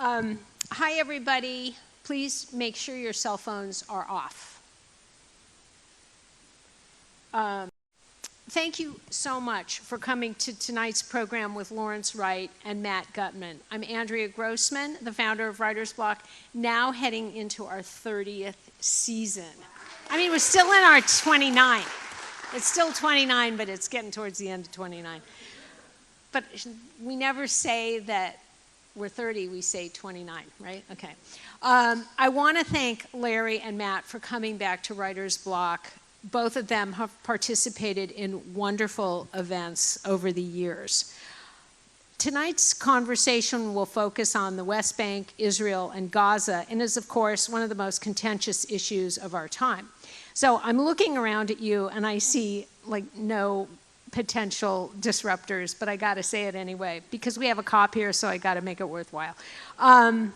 Hi, everybody. Please make sure your cell phones are off. Thank you so much for coming to tonight's program with Lawrence Wright and Matt Gutman. I'm Andrea Grossman, the founder of Writer's Block, now heading into our 30th season. I mean, we're still in our 29. It's still 29, but it's getting towards the end of 29. But we never say that we're 30, we say 29, right? Okay. I want to thank Larry and Matt for coming back to Writer's Block. Both of them have participated in wonderful events over the years. Tonight's conversation will focus on the West Bank, Israel, and Gaza, and is, of course, one of the most contentious issues of our time. So I'm looking around at you, and I see, like, no potential disruptors, but I got to say it anyway, because we have a cop here, so I got to make it worthwhile. I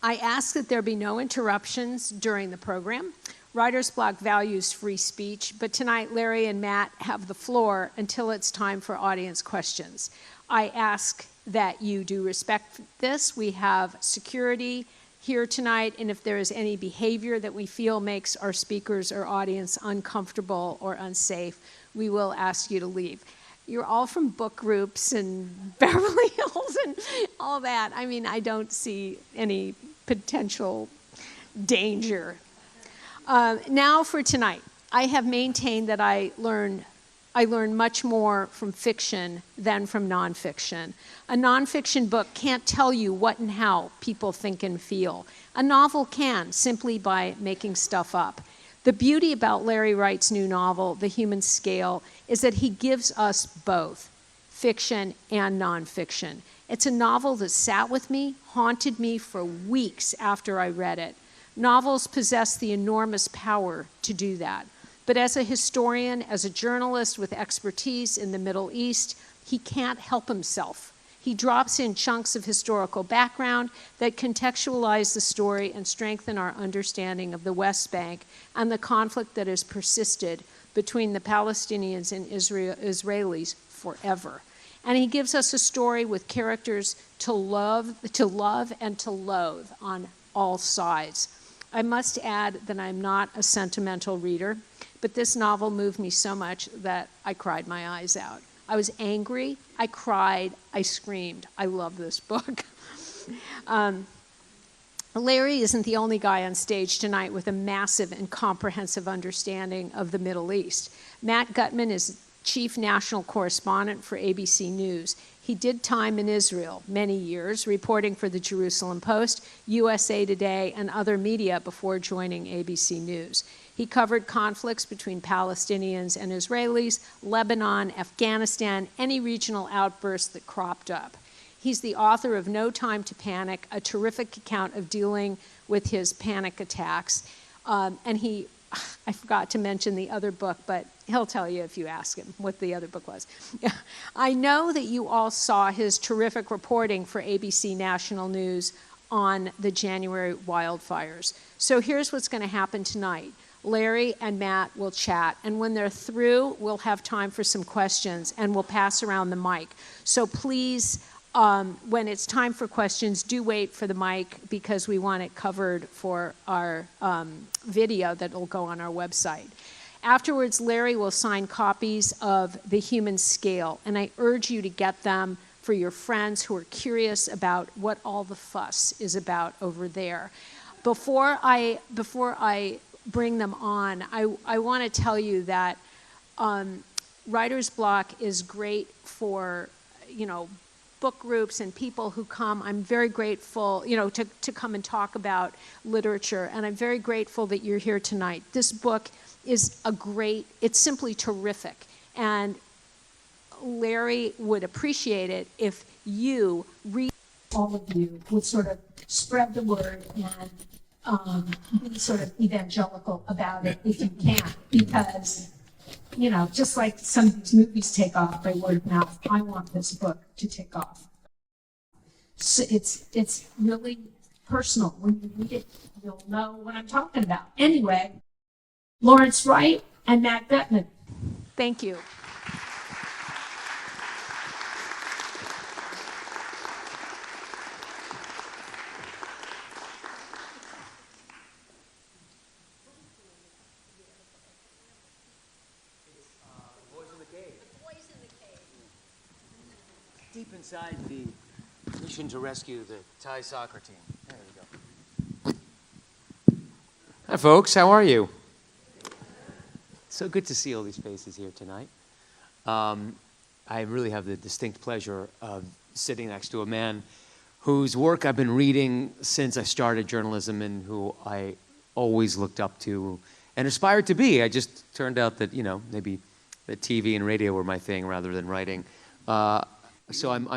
ask that there be no interruptions during the program. Writer's Block values free speech, but tonight Larry and Matt have the floor until it's time for audience questions. I ask that you do respect this. We have security here tonight, and if there is any behavior that we feel makes our speakers or audience uncomfortable or unsafe, we will ask you to leave. You're all from book groups and Beverly Hills and all that. I mean, I don't see any potential danger. Now for tonight. I have maintained that I learn much more from fiction than from nonfiction. A nonfiction book can't tell you what and how people think and feel. A novel can, simply by making stuff up. The beauty about Larry Wright's new novel, The Human Scale, is that he gives us both, fiction and nonfiction. It's a novel that sat with me, haunted me for weeks after I read it. Novels possess the enormous power to do that. But as a historian, as a journalist with expertise in the Middle East, he can't help himself. He drops in chunks of historical background that contextualize the story and strengthen our understanding of the West Bank and the conflict that has persisted between the Palestinians and Israelis forever. And he gives us a story with characters to love and to loathe on all sides. I must add that I'm not a sentimental reader, but this novel moved me so much that I cried my eyes out. I was angry, I cried, I screamed. I love this book. Larry isn't the only guy on stage tonight with a massive and comprehensive understanding of the Middle East. Matt Gutman is chief national correspondent for ABC News. He did time in Israel many years, reporting for the Jerusalem Post, USA Today, and other media before joining ABC News. He covered conflicts between Palestinians and Israelis, Lebanon, Afghanistan, any regional outburst that cropped up. He's the author of No Time to Panic, a terrific account of dealing with his panic attacks. I forgot to mention the other book, but he'll tell you if you ask him what the other book was. I know that you all saw his terrific reporting for ABC National News on the January wildfires. So here's what's going to happen tonight. Larry and Matt will chat, and when they're through, we'll have time for some questions, and we'll pass around the mic. So please, when it's time for questions, do wait for the mic because we want it covered for our video that will go on our website. Afterwards, Larry will sign copies of The Human Scale, and I urge you to get them for your friends who are curious about what all the fuss is about over there. Before I bring them on, I want to tell you that Writer's Block is great for, book groups and people who come. I'm very grateful, to come and talk about literature, and I'm very grateful that you're here tonight. This book is it's simply terrific, and Larry would appreciate it if you read. All of you would sort of spread the word and be sort of evangelical about it if you can, because just like some of these movies take off by word of mouth, I want this book to take off. So it's really personal. When you read it, you'll know what I'm talking about. Anyway, Lawrence Wright and Matt Gutman. Thank you. deep inside the mission to rescue the Thai soccer team. There you go. Hi, folks. How are you? So good to see all these faces here tonight. I really have the distinct pleasure of sitting next to a man whose work I've been reading since I started journalism and who I always looked up to and aspired to be. I just turned out that, maybe that TV and radio were my thing rather than writing. So I'm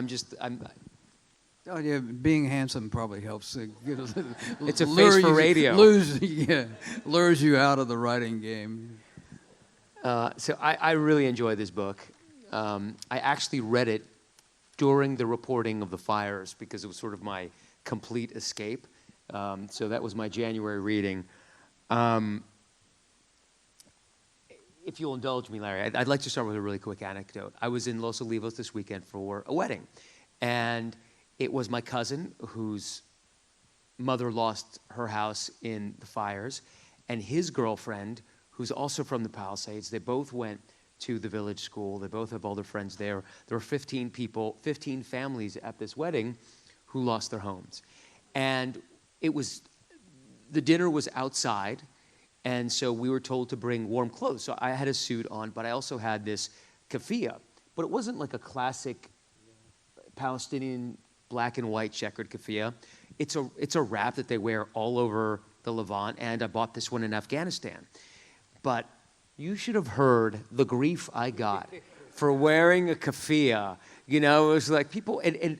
Oh yeah, being handsome probably helps. It's a face for radio. Lures you out of the writing game. So I really enjoy this book. I actually read it during the reporting of the fires because it was sort of my complete escape. So that was my January reading. If you'll indulge me, Larry, I'd like to start with a really quick anecdote. I was in Los Olivos this weekend for a wedding, and it was my cousin whose mother lost her house in the fires, and his girlfriend, who's also from the Palisades. They both went to the village school. They both have all their friends there. There were 15 people, 15 families at this wedding who lost their homes. And the dinner was outside, and so we were told to bring warm clothes. So I had a suit on, but I also had this keffiyeh. But it wasn't like a classic Palestinian black and white checkered keffiyeh. It's a wrap that they wear all over the Levant, and I bought this one in Afghanistan. But you should have heard the grief I got for wearing a keffiyeh. It was like people, and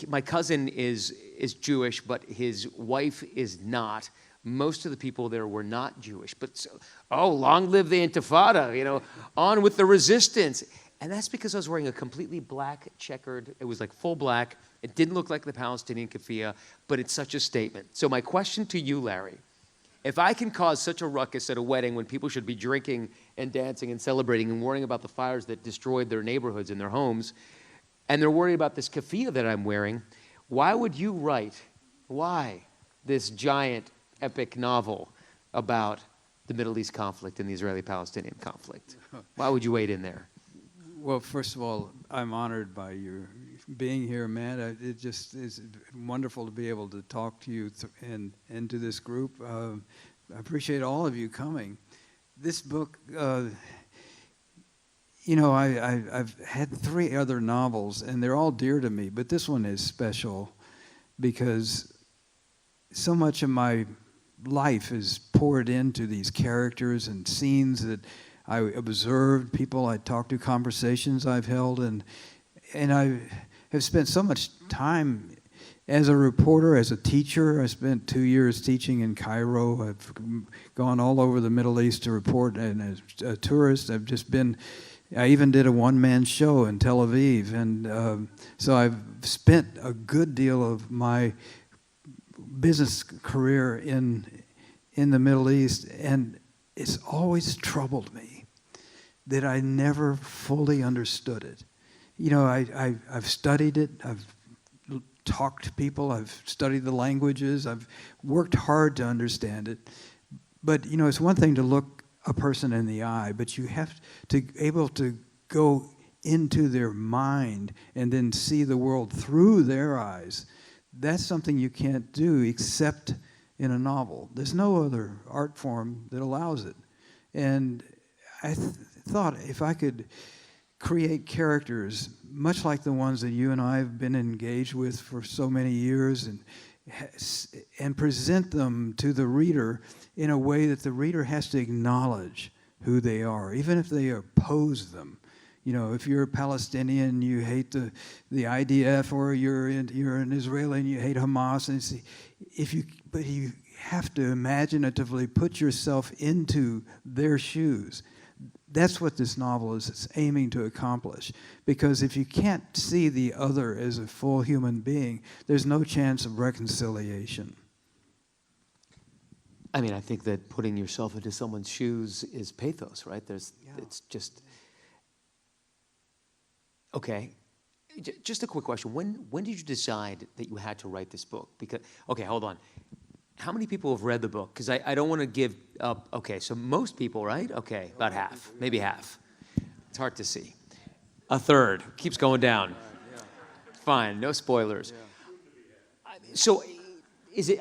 my cousin is Jewish, but his wife is not. Most of the people there were not Jewish. But, long live the Intifada, on with the resistance. And that's because I was wearing a completely black checkered, it was like full black. It didn't look like the Palestinian keffiyeh, but it's such a statement. So my question to you, Larry, if I can cause such a ruckus at a wedding when people should be drinking and dancing and celebrating and worrying about the fires that destroyed their neighborhoods and their homes, and they're worried about this keffiyeh that I'm wearing, why would you write, this giant epic novel about the Middle East conflict and the Israeli-Palestinian conflict? Why would you wade in there? Well, first of all, I'm honored by your being here, Matt. It just is wonderful to be able to talk to you and to this group. I appreciate all of you coming. This book, I've had 3 other novels, and they're all dear to me, but this one is special because so much of my life is poured into these characters and scenes that I observed, people I talked to, conversations I've held, and I have spent so much time as a reporter, as a teacher. I spent 2 years teaching in Cairo. I've gone all over the Middle East to report, and as a tourist, I even did a one-man show in Tel Aviv, and so I've spent a good deal of my business career in the Middle East, and it's always troubled me that I never fully understood it. I've studied it, I've talked to people, I've studied the languages, I've worked hard to understand it. But, it's one thing to look a person in the eye, but you have to be able to go into their mind and then see the world through their eyes. That's something you can't do except in a novel. There's no other art form that allows it. And I thought if I could create characters much like the ones that you and I have been engaged with for so many years and present them to the reader in a way that the reader has to acknowledge who they are, even if they oppose them. If you're a Palestinian, you hate the IDF, or you're an Israeli and you hate Hamas, and but you have to imaginatively put yourself into their shoes. That's what this novel is aiming to accomplish. Because if you can't see the other as a full human being, there's no chance of reconciliation. I mean, I think that putting yourself into someone's shoes is pathos, right? It's just... Okay, just a quick question. When did you decide that you had to write this book? Because, okay, hold on. How many people have read the book? Because I don't want to give up. Okay, so most people, right? Okay, about half, maybe half. It's hard to see. A third, keeps going down. Fine, no spoilers. So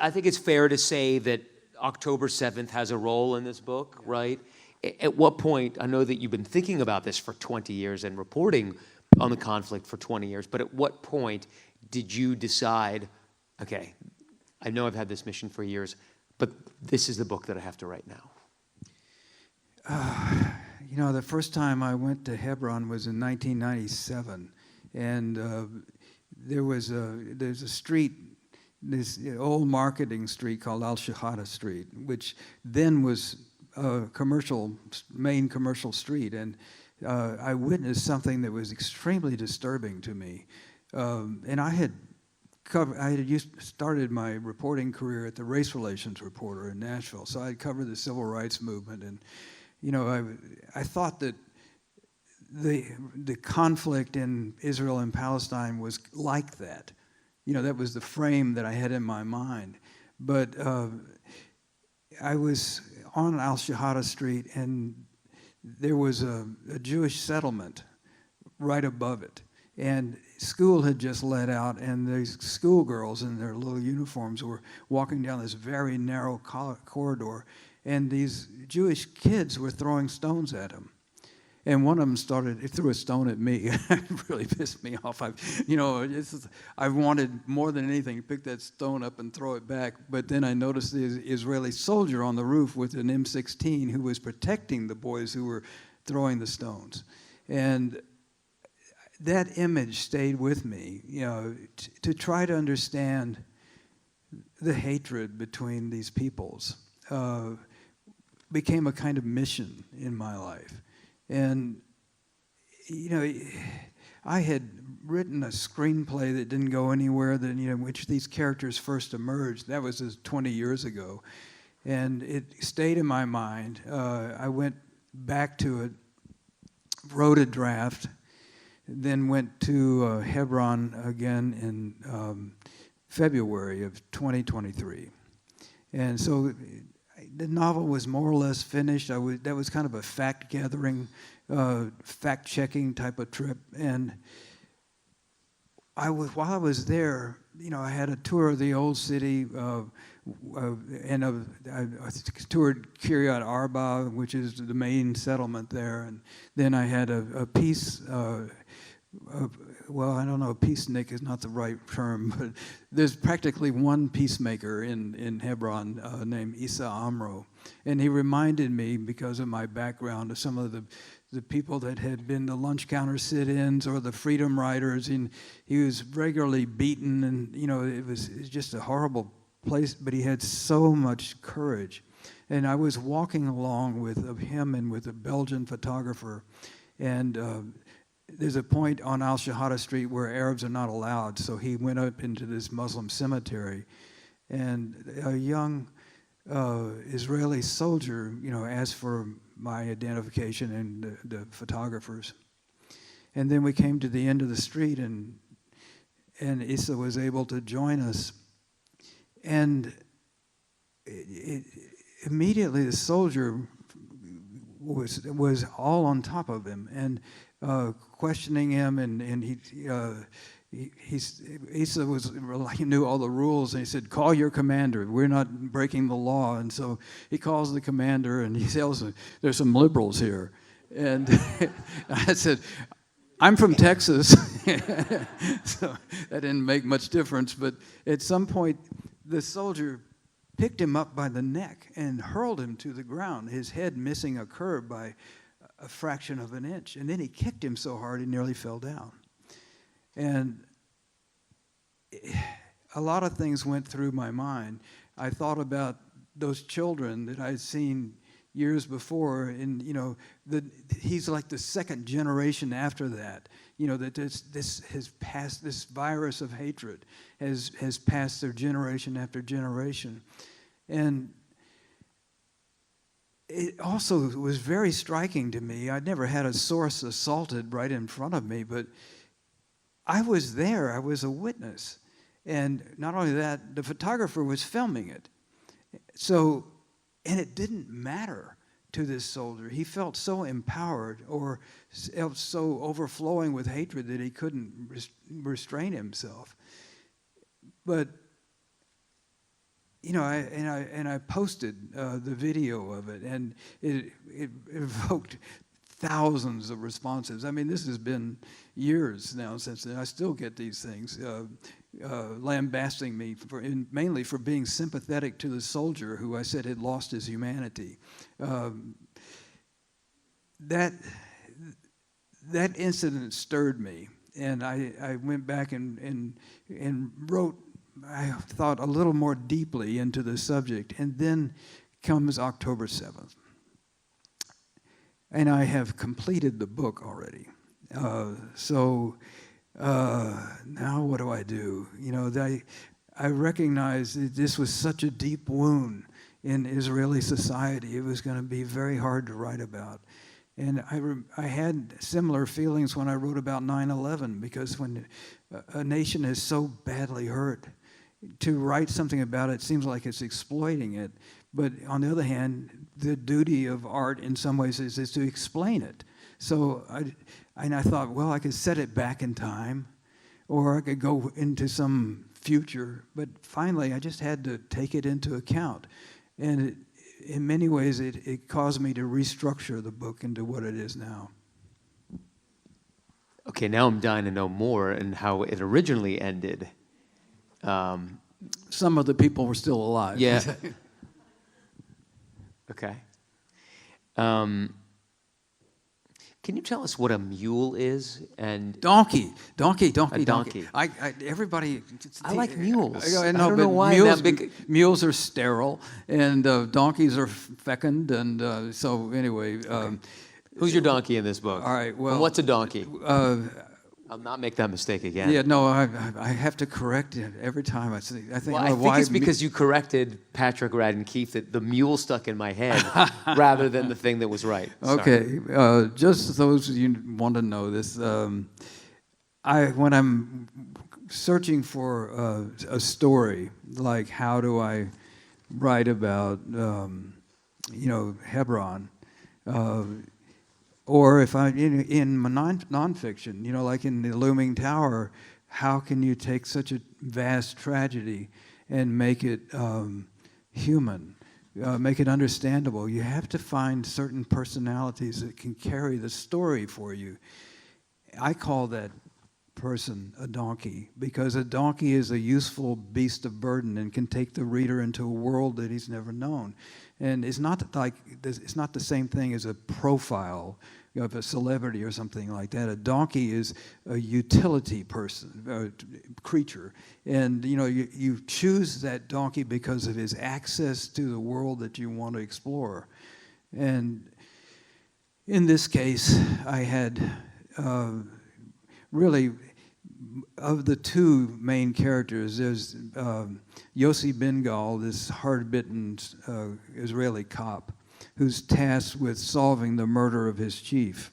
I think it's fair to say that October 7th has a role in this book, right? At what point, I know that you've been thinking about this for 20 years and reporting on the conflict for 20 years, but at what point did you decide, okay, I know I've had this mission for years, but this is the book that I have to write now? The first time I went to Hebron was in 1997, and there's a street, this old marketing street called Al-Shahada Street, which then was a main commercial street, and I witnessed something that was extremely disturbing to me. And I had started my reporting career at the Race Relations Reporter in Nashville, so I'd covered the civil rights movement, and I thought that the conflict in Israel and Palestine was like that. That was the frame that I had in my mind. But I was on Al-Shahada Street, and there was a Jewish settlement right above it. And school had just let out, and these schoolgirls in their little uniforms were walking down this very narrow corridor, and these Jewish kids were throwing stones at them. And one of them threw a stone at me. It really pissed me off. I wanted more than anything to pick that stone up and throw it back. But then I noticed the Israeli soldier on the roof with an M16 who was protecting the boys who were throwing the stones. And that image stayed with me, to try to understand the hatred between these peoples became a kind of mission in my life. And, I had written a screenplay that didn't go anywhere, in which these characters first emerged. That was 20 years ago. And it stayed in my mind. I went back to it, wrote a draft, then went to Hebron again in February of 2023. And so the novel was more or less finished. That was kind of a fact-gathering, fact-checking type of trip. And while I was there, I had a tour of the old city, and I toured Kiryat Arba, which is the main settlement there. And then I had a peace. Well, I don't know, peacenik is not the right term, but there's practically one peacemaker in Hebron named Issa Amro. And he reminded me, because of my background, of some of the people that had been the lunch counter sit-ins or the freedom riders. And he was regularly beaten, and it was just a horrible place, but he had so much courage. And I was walking along with him and with a Belgian photographer, and there's a point on Al-Shahada Street where Arabs are not allowed, so he went up into this Muslim cemetery, and a young Israeli soldier, asked for my identification and the photographer's. And then we came to the end of the street, and Issa was able to join us. And immediately the soldier was all on top of him, and questioning him, and he knew all the rules, and he said, "Call your commander. We're not breaking the law." And so he calls the commander, and he tells him, "There's some liberals here." And I said, "I'm from Texas," so that didn't make much difference. But at some point, the soldier picked him up by the neck and hurled him to the ground, his head missing a curb by a fraction of an inch. And then he kicked him so hard he nearly fell down. And a lot of things went through my mind. I thought about those children that I'd seen years before, and he's like the second generation after that. That this has passed, this virus of hatred has passed their generation after generation. And it also was very striking to me. I'd never had a source assaulted right in front of me, but I was there. I was a witness. And not only that, the photographer was filming it. So, and it didn't matter to this soldier. He felt so empowered, or so overflowing with hatred that he couldn't restrain himself. But I posted the video of it, and it evoked thousands of responses. I mean, this has been years now since then. I still get these things lambasting me mainly for being sympathetic to the soldier who I said had lost his humanity. That incident stirred me, and I went back and wrote, I thought, a little more deeply into the subject. And then comes October 7th. And I have completed the book already. So now what do I do? I recognize that this was such a deep wound in Israeli society. It was going to be very hard to write about. And I had similar feelings when I wrote about 9/11, because when a nation is so badly hurt, to write something about it seems like it's exploiting it. But on the other hand, the duty of art in some ways is to explain it. So I thought, well, I could set it back in time, or I could go into some future. But finally, I just had to take it into account. And in many ways, it caused me to restructure the book into what it is now. Okay, now I'm dying to know more and how it originally ended. Some of the people were still alive. Yeah. Okay. Can you tell us what a mule is? And donkey. Everybody. I like mules. I don't know why mules are sterile, and donkeys are fecund, and so anyway. Okay. Who's your donkey in this book? All right. Well, and what's a donkey? I'll not make that mistake again. Yeah, no, I have to correct it every time. I think it's because you corrected Patrick Radden Keefe that the mule stuck in my head rather than the thing that was right. Okay, just those of you who want to know this, when I'm searching for a story, like how do I write about, Hebron, or if I'm in nonfiction, like in the Looming Tower, how can you take such a vast tragedy and make it human, make it understandable? You have to find certain personalities that can carry the story for you. I call that person a donkey, because a donkey is a useful beast of burden and can take the reader into a world that he's never known. And it's not the same thing as a profile of a celebrity or something like that. A donkey is a utility creature, and you choose that donkey because of his access to the world that you want to explore. And in this case, I had really, of the two main characters, there's Yossi Bengal, this hard-bitten Israeli cop, who's tasked with solving the murder of his chief.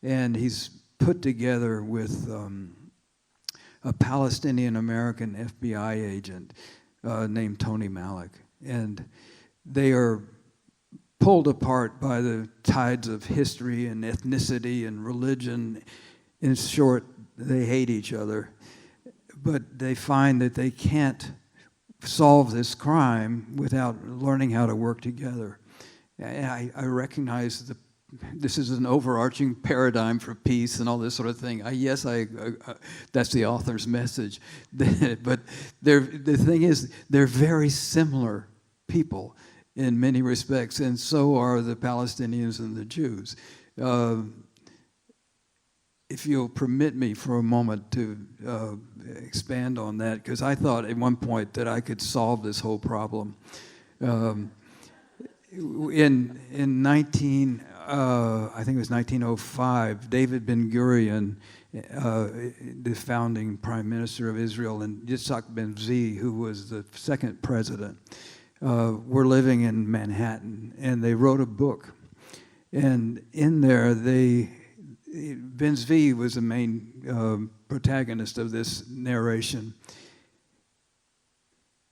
And he's put together with a Palestinian-American FBI agent named Tony Malik. And they are pulled apart by the tides of history and ethnicity and religion. In short, they hate each other. But they find that they can't solve this crime without learning how to work together. And I recognize this is an overarching paradigm for peace and all this sort of thing. That's the author's message. But the thing is, they're very similar people in many respects, and so are the Palestinians and the Jews. If you'll permit me for a moment to expand on that, because I thought at one point that I could solve this whole problem. In I think it was 1905, David Ben-Gurion, the founding prime minister of Israel, and Yitzhak Ben-Zvi, who was the second president, were living in Manhattan, and they wrote a book. And in there, Ben-Zvi was the main protagonist of this narration.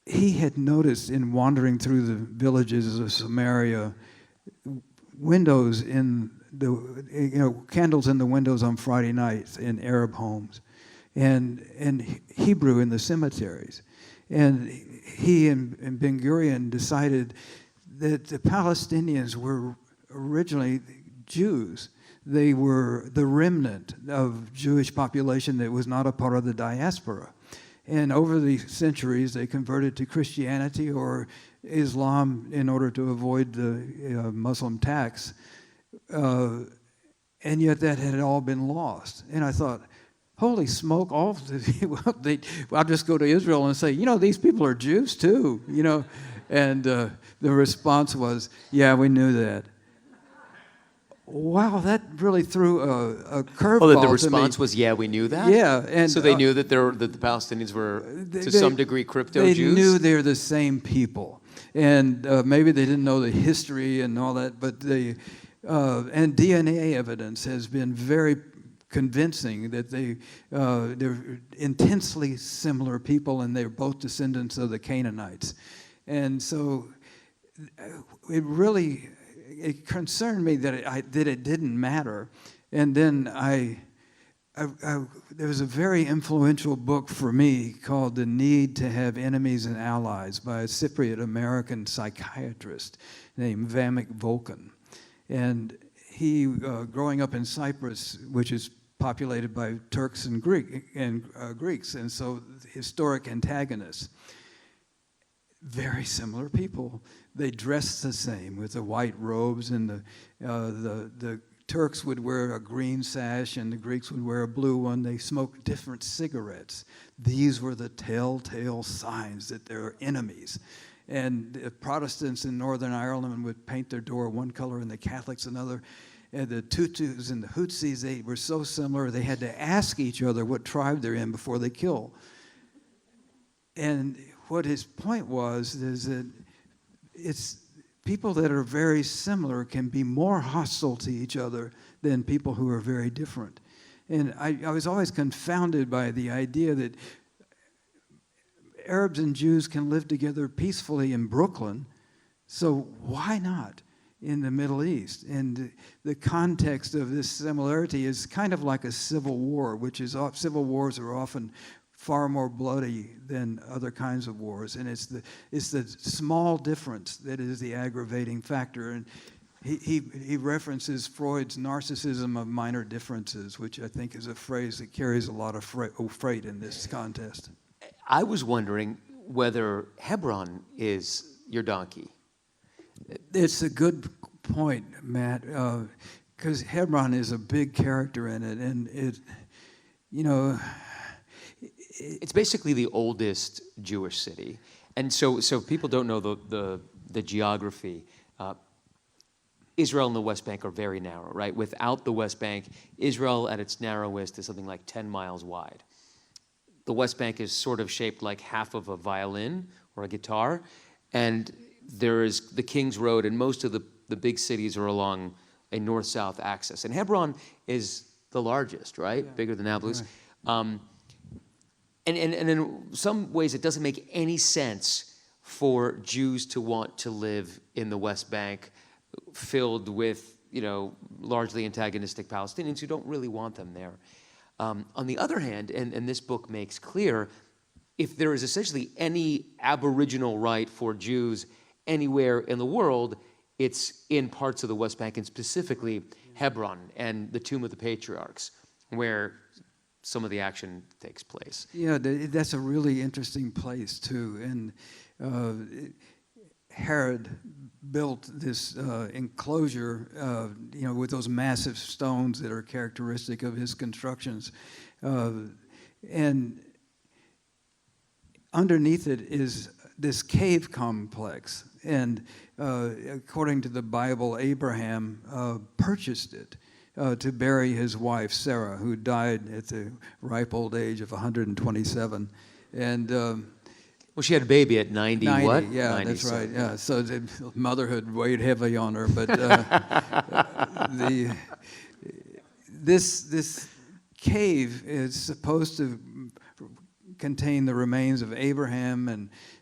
He had noticed in wandering through the villages of Samaria windows in candles in the windows on Friday nights in Arab homes, and Hebrew in the cemeteries. And he and Ben Gurion decided that the Palestinians were originally Jews. They were the remnant of Jewish population that was not a part of the diaspora. And over the centuries, they converted to Christianity or Islam in order to avoid the Muslim tax. And yet that had all been lost. And I thought, holy smoke, I'll just go to Israel and say, these people are Jews too, And the response was, yeah, we knew that. Wow, that really threw a curveball. The response was, yeah, we knew that? Yeah. And so they knew that the Palestinians were, some degree, crypto-Jews? They knew they're the same people. And maybe they didn't know the history and all that, but and DNA evidence has been very convincing that they're intensely similar people, and they're both descendants of the Canaanites. And so it concerned me that it didn't matter. And then there was a very influential book for me called The Need to Have Enemies and Allies by a Cypriot American psychiatrist named Vamik Volkan. And he, growing up in Cyprus, which is populated by Turks and Greeks, and so historic antagonists, very similar people. They dressed the same with the white robes, and the Turks would wear a green sash and the Greeks would wear a blue one. They smoked different cigarettes. These were the telltale signs that they're enemies. And the Protestants in Northern Ireland would paint their door one color and the Catholics another. And the Tutus and the Hutsis, they were so similar, they had to ask each other what tribe they're in before they kill. And what his point was is that it's people that are very similar can be more hostile to each other than people who are very different. And I was always confounded by the idea that Arabs and Jews can live together peacefully in Brooklyn, so why not in the Middle East? And the context of this similarity is kind of like a civil war, civil wars are often far more bloody than other kinds of wars, and it's the small difference that is the aggravating factor. And he references Freud's narcissism of minor differences, which I think is a phrase that carries a lot of freight in this contest. I was wondering whether Hebron is your donkey. It's a good point, Matt, because Hebron is a big character in it, and it's basically the oldest Jewish city, and so people don't know the geography. Israel and the West Bank are very narrow, right? Without the West Bank, Israel at its narrowest is something like 10 miles wide. The West Bank is sort of shaped like half of a violin or a guitar, and there is the King's Road, and most of the big cities are along a north-south axis. And Hebron is the largest, right? Yeah. Bigger than Nablus. Right. And in some ways, it doesn't make any sense for Jews to want to live in the West Bank filled with, largely antagonistic Palestinians who don't really want them there. On the other hand, and this book makes clear, if there is essentially any aboriginal right for Jews anywhere in the world, it's in parts of the West Bank, and specifically Hebron and the Tomb of the Patriarchs, where some of the action takes place. Yeah, that's a really interesting place too. And Herod built this enclosure, with those massive stones that are characteristic of his constructions, and underneath it is this cave complex. And according to the Bible, Abraham purchased it to bury his wife, Sarah, who died at the ripe old age of 127. And well, she had a baby at 90, what? Yeah, 90, that's right. Yeah, so motherhood weighed heavily on her. But this cave is supposed to contain the remains of Abraham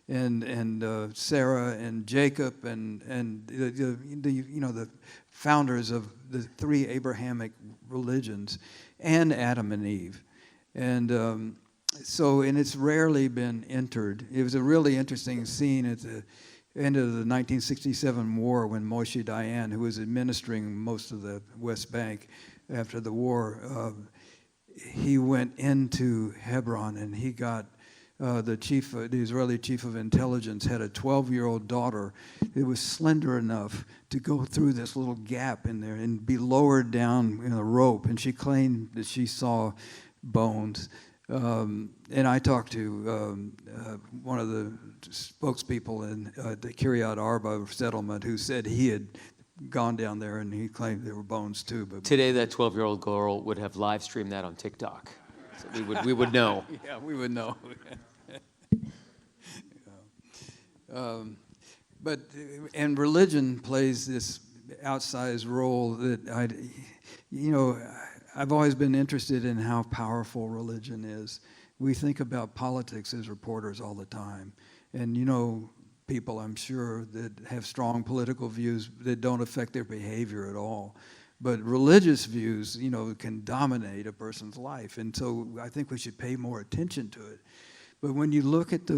and Sarah and Jacob and the founders of the three Abrahamic religions, and Adam and Eve. And and it's rarely been entered. It was a really interesting scene at the end of the 1967 war when Moshe Dayan, who was administering most of the West Bank after the war, he went into Hebron, and he got the Israeli chief of intelligence had a 12-year-old daughter that was slender enough to go through this little gap in there and be lowered down in a rope, and she claimed that she saw bones. And I talked to one of the spokespeople in the Kiryat Arba settlement who said he had gone down there and he claimed there were bones too. But today, that 12-year-old girl would have live streamed that on TikTok. So we would know. Yeah, we would know. And religion plays this outsized role that I've always been interested in how powerful religion is. We think about politics as reporters all the time. And people, I'm sure, that have strong political views that don't affect their behavior at all. But religious views, can dominate a person's life. And so I think we should pay more attention to it. But when you look at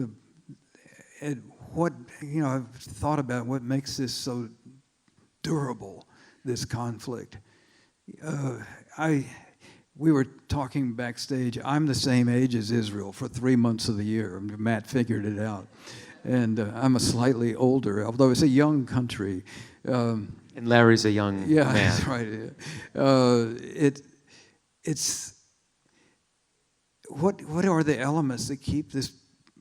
what, I've thought about what makes this so durable, this conflict. We were talking backstage. I'm the same age as Israel for 3 months of the year. Matt figured it out. And I'm a slightly older, although it's a young country. And Larry's a young man. Yeah, that's right. It's what are the elements that keep this?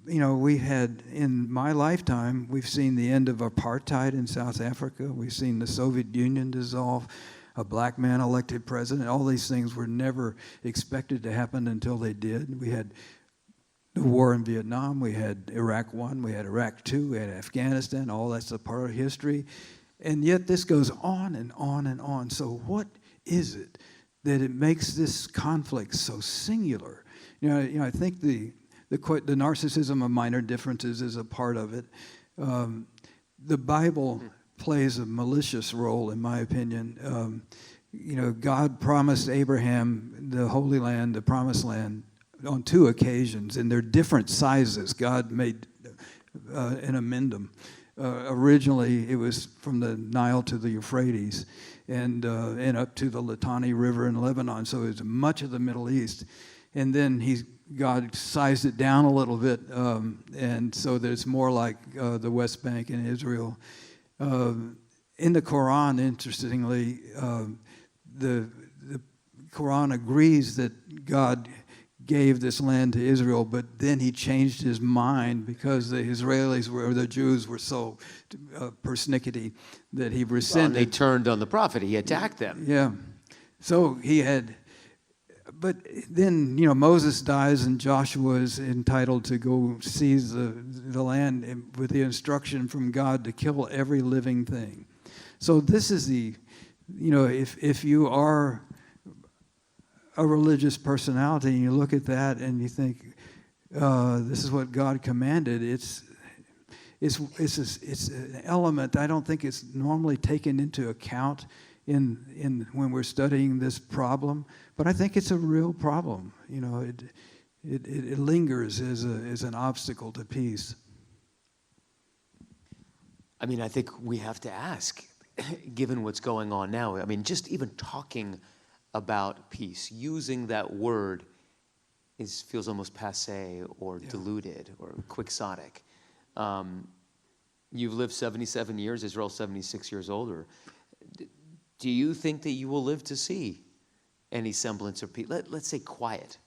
We had, in my lifetime, we've seen the end of apartheid in South Africa. We've seen the Soviet Union dissolve, a black man elected president. All these things were never expected to happen until they did. We had the war in Vietnam. We had Iraq I. We had Iraq II. We had Afghanistan. All that's a part of history. And yet this goes on and on and on. So what is it that it makes this conflict so singular? I think the narcissism of minor differences is a part of it. The Bible plays a malicious role, in my opinion. God promised Abraham the Holy Land, the Promised Land, on 2 occasions, and they're different sizes. God made and amend them. Originally, it was from the Nile to the Euphrates and up to the Litani River in Lebanon, so it's much of the Middle East. And then God sized it down a little bit, and so that it's more like the West Bank and Israel. In the Quran, interestingly, the Quran agrees that God gave this land to Israel, but then he changed his mind because the the Jews were so persnickety that he rescinded. Well, they turned on the prophet. He attacked them. Yeah. So but then, Moses dies and Joshua is entitled to go seize the land with the instruction from God to kill every living thing. So this is if you are a religious personality and you look at that and you think, this is what God commanded, it's an element I don't think it's normally taken into account in when we're studying this problem, but I think it's a real problem. It lingers as an obstacle to peace. I mean, I think we have to ask, given what's going on now. I mean, just even talking about peace, using that word feels almost passé or diluted or quixotic. You've lived 77 years. Israel's 76 years older. Do you think that you will live to see any semblance of peace? Let's say quiet.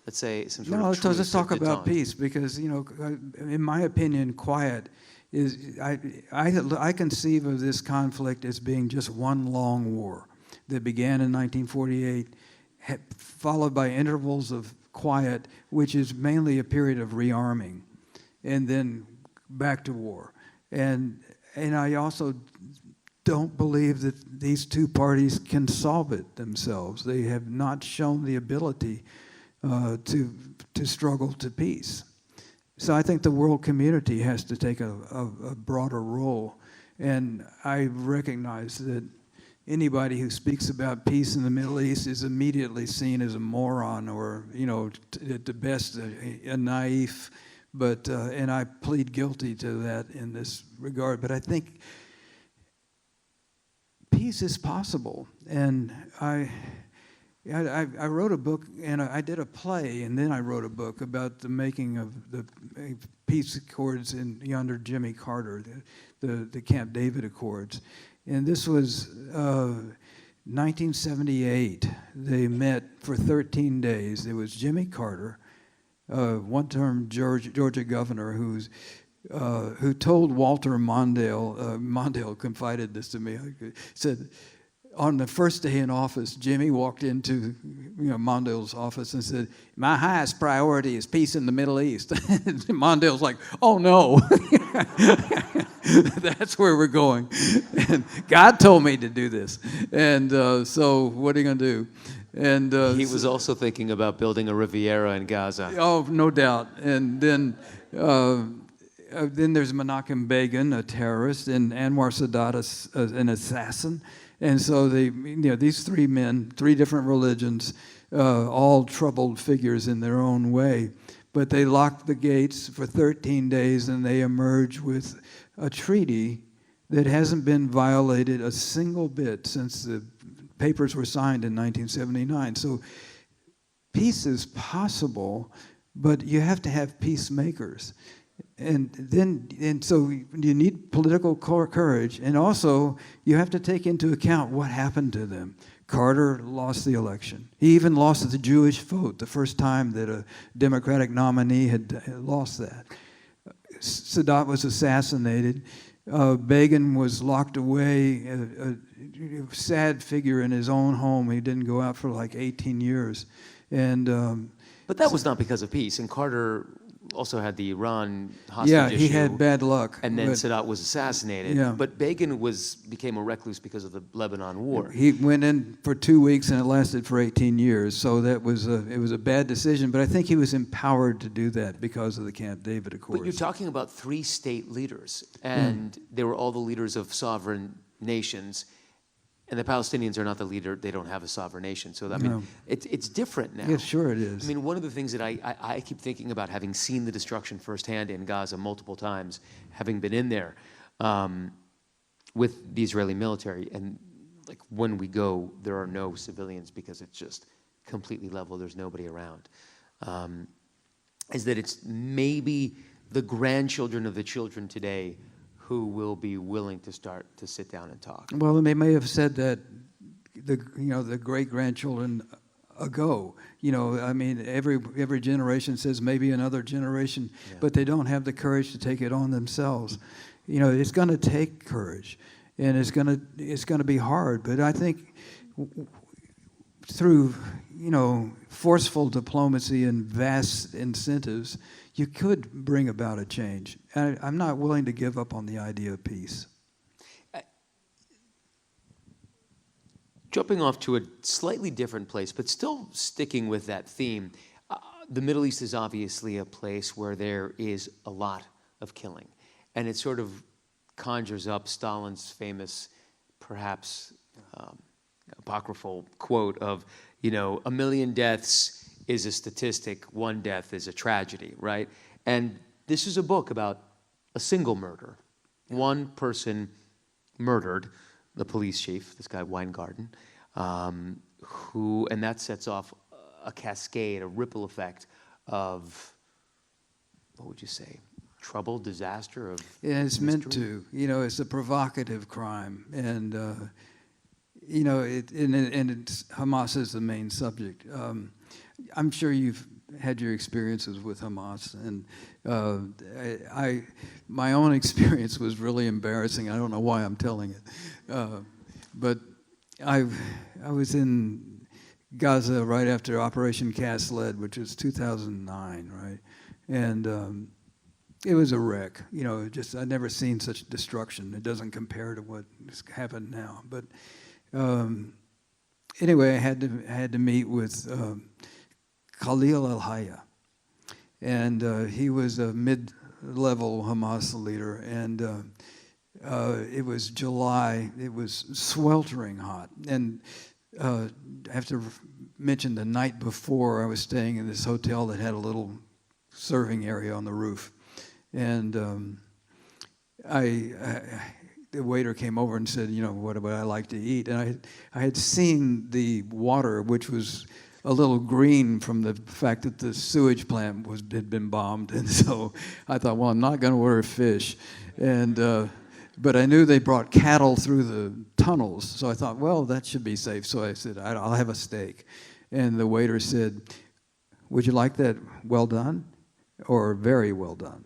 Let's say some sort of truce. Let's talk about peace because, in my opinion, quiet is, I conceive of this conflict as being just one long war that began in 1948, followed by intervals of quiet, which is mainly a period of rearming, and then back to war. And I also don't believe that these two parties can solve it themselves. They have not shown the ability to struggle to peace. So I think the world community has to take a broader role. And I recognize that anybody who speaks about peace in the Middle East is immediately seen as a moron or, at the best, a naif. But, and I plead guilty to that in this regard. But I think peace is possible. And I wrote a book, and I did a play, and then I wrote a book about the making of the peace accords under Jimmy Carter, the Camp David Accords. And this was 1978. They met for 13 days. It was Jimmy Carter, one-term Georgia governor, who told Walter Mondale, Mondale confided this to me, said, on the first day in office, Jimmy walked into Mondale's office and said, "My highest priority is peace in the Middle East." Mondale's like, "Oh no, that's where we're going. And God told me to do this. And so what are you going to do?" And he was also thinking about building a Riviera in Gaza. Oh, no doubt. And then there's Menachem Begin, a terrorist, and Anwar Sadat, an assassin. And so these three men, three different religions, all troubled figures in their own way, but they locked the gates for 13 days, and they emerged with a treaty that hasn't been violated a single bit since the papers were signed in 1979. So peace is possible, but you have to have peacemakers. And so you need political courage, and also you have to take into account what happened to them. Carter lost the election. He even lost the Jewish vote, the first time that a Democratic nominee had lost that. Sadat was assassinated. Begin was locked away, a sad figure in his own home. He didn't go out for like 18 years. But that was not because of peace, and Carter also had the Iran hostage yeah, issue. he had bad luck. And then Sadat was assassinated. Yeah. But Begin became a recluse because of the Lebanon war. He went in for 2 weeks, and it lasted for 18 years. So it was a bad decision. But I think he was empowered to do that because of the Camp David Accords. But you're talking about 3 state leaders, and they were all the leaders of sovereign nations. And the Palestinians are not the leader. They don't have a sovereign nation. So, I mean, No. it's different now. Yeah, sure it is. I mean, one of the things that I keep thinking about, having seen the destruction firsthand in Gaza multiple times, having been in there with the Israeli military, and like when we go, there are no civilians because it's just completely level. There's nobody around. Is that it's maybe the grandchildren of the children today who will be willing to start to sit down and talk. Well, they may have said that the great-grandchildren ago. I mean, every generation says maybe another generation, but they don't have the courage to take it on themselves. It's going to take courage, and it's going to be hard. But I think through forceful diplomacy and vast incentives, you could bring about a change. I'm not willing to give up on the idea of peace. Jumping off to a slightly different place, but still sticking with that theme, the Middle East is obviously a place where there is a lot of killing. And it sort of conjures up Stalin's famous, perhaps apocryphal quote of, 1 million deaths is a statistic, 1 death is a tragedy, right? And this is a book about a single murder. One person murdered, the police chief, this guy Weingarten, and that sets off a cascade, a ripple effect of, what would you say, trouble, disaster, of Yeah, it's mystery? meant to. It's a provocative crime, and Hamas is the main subject. I'm sure you've had your experiences with Hamas, and my own experience was really embarrassing. I don't know why I'm telling it, but I was in Gaza right after Operation Cast Lead, which was 2009, right, and it was a wreck. I'd never seen such destruction. It doesn't compare to what's happened now, but. Anyway, I had to meet with Khalil al-Hayya, and he was a mid-level Hamas leader, and it was July. It was sweltering hot, and I have to mention the night before I was staying in this hotel that had a little serving area on the roof, and the waiter came over and said, what would I like to eat? And I had seen the water, which was a little green from the fact that the sewage plant had been bombed, and so I thought, well, I'm not going to order fish, and but I knew they brought cattle through the tunnels, so I thought, well, that should be safe. So I said, I'll have a steak, and the waiter said, would you like that well done or very well done?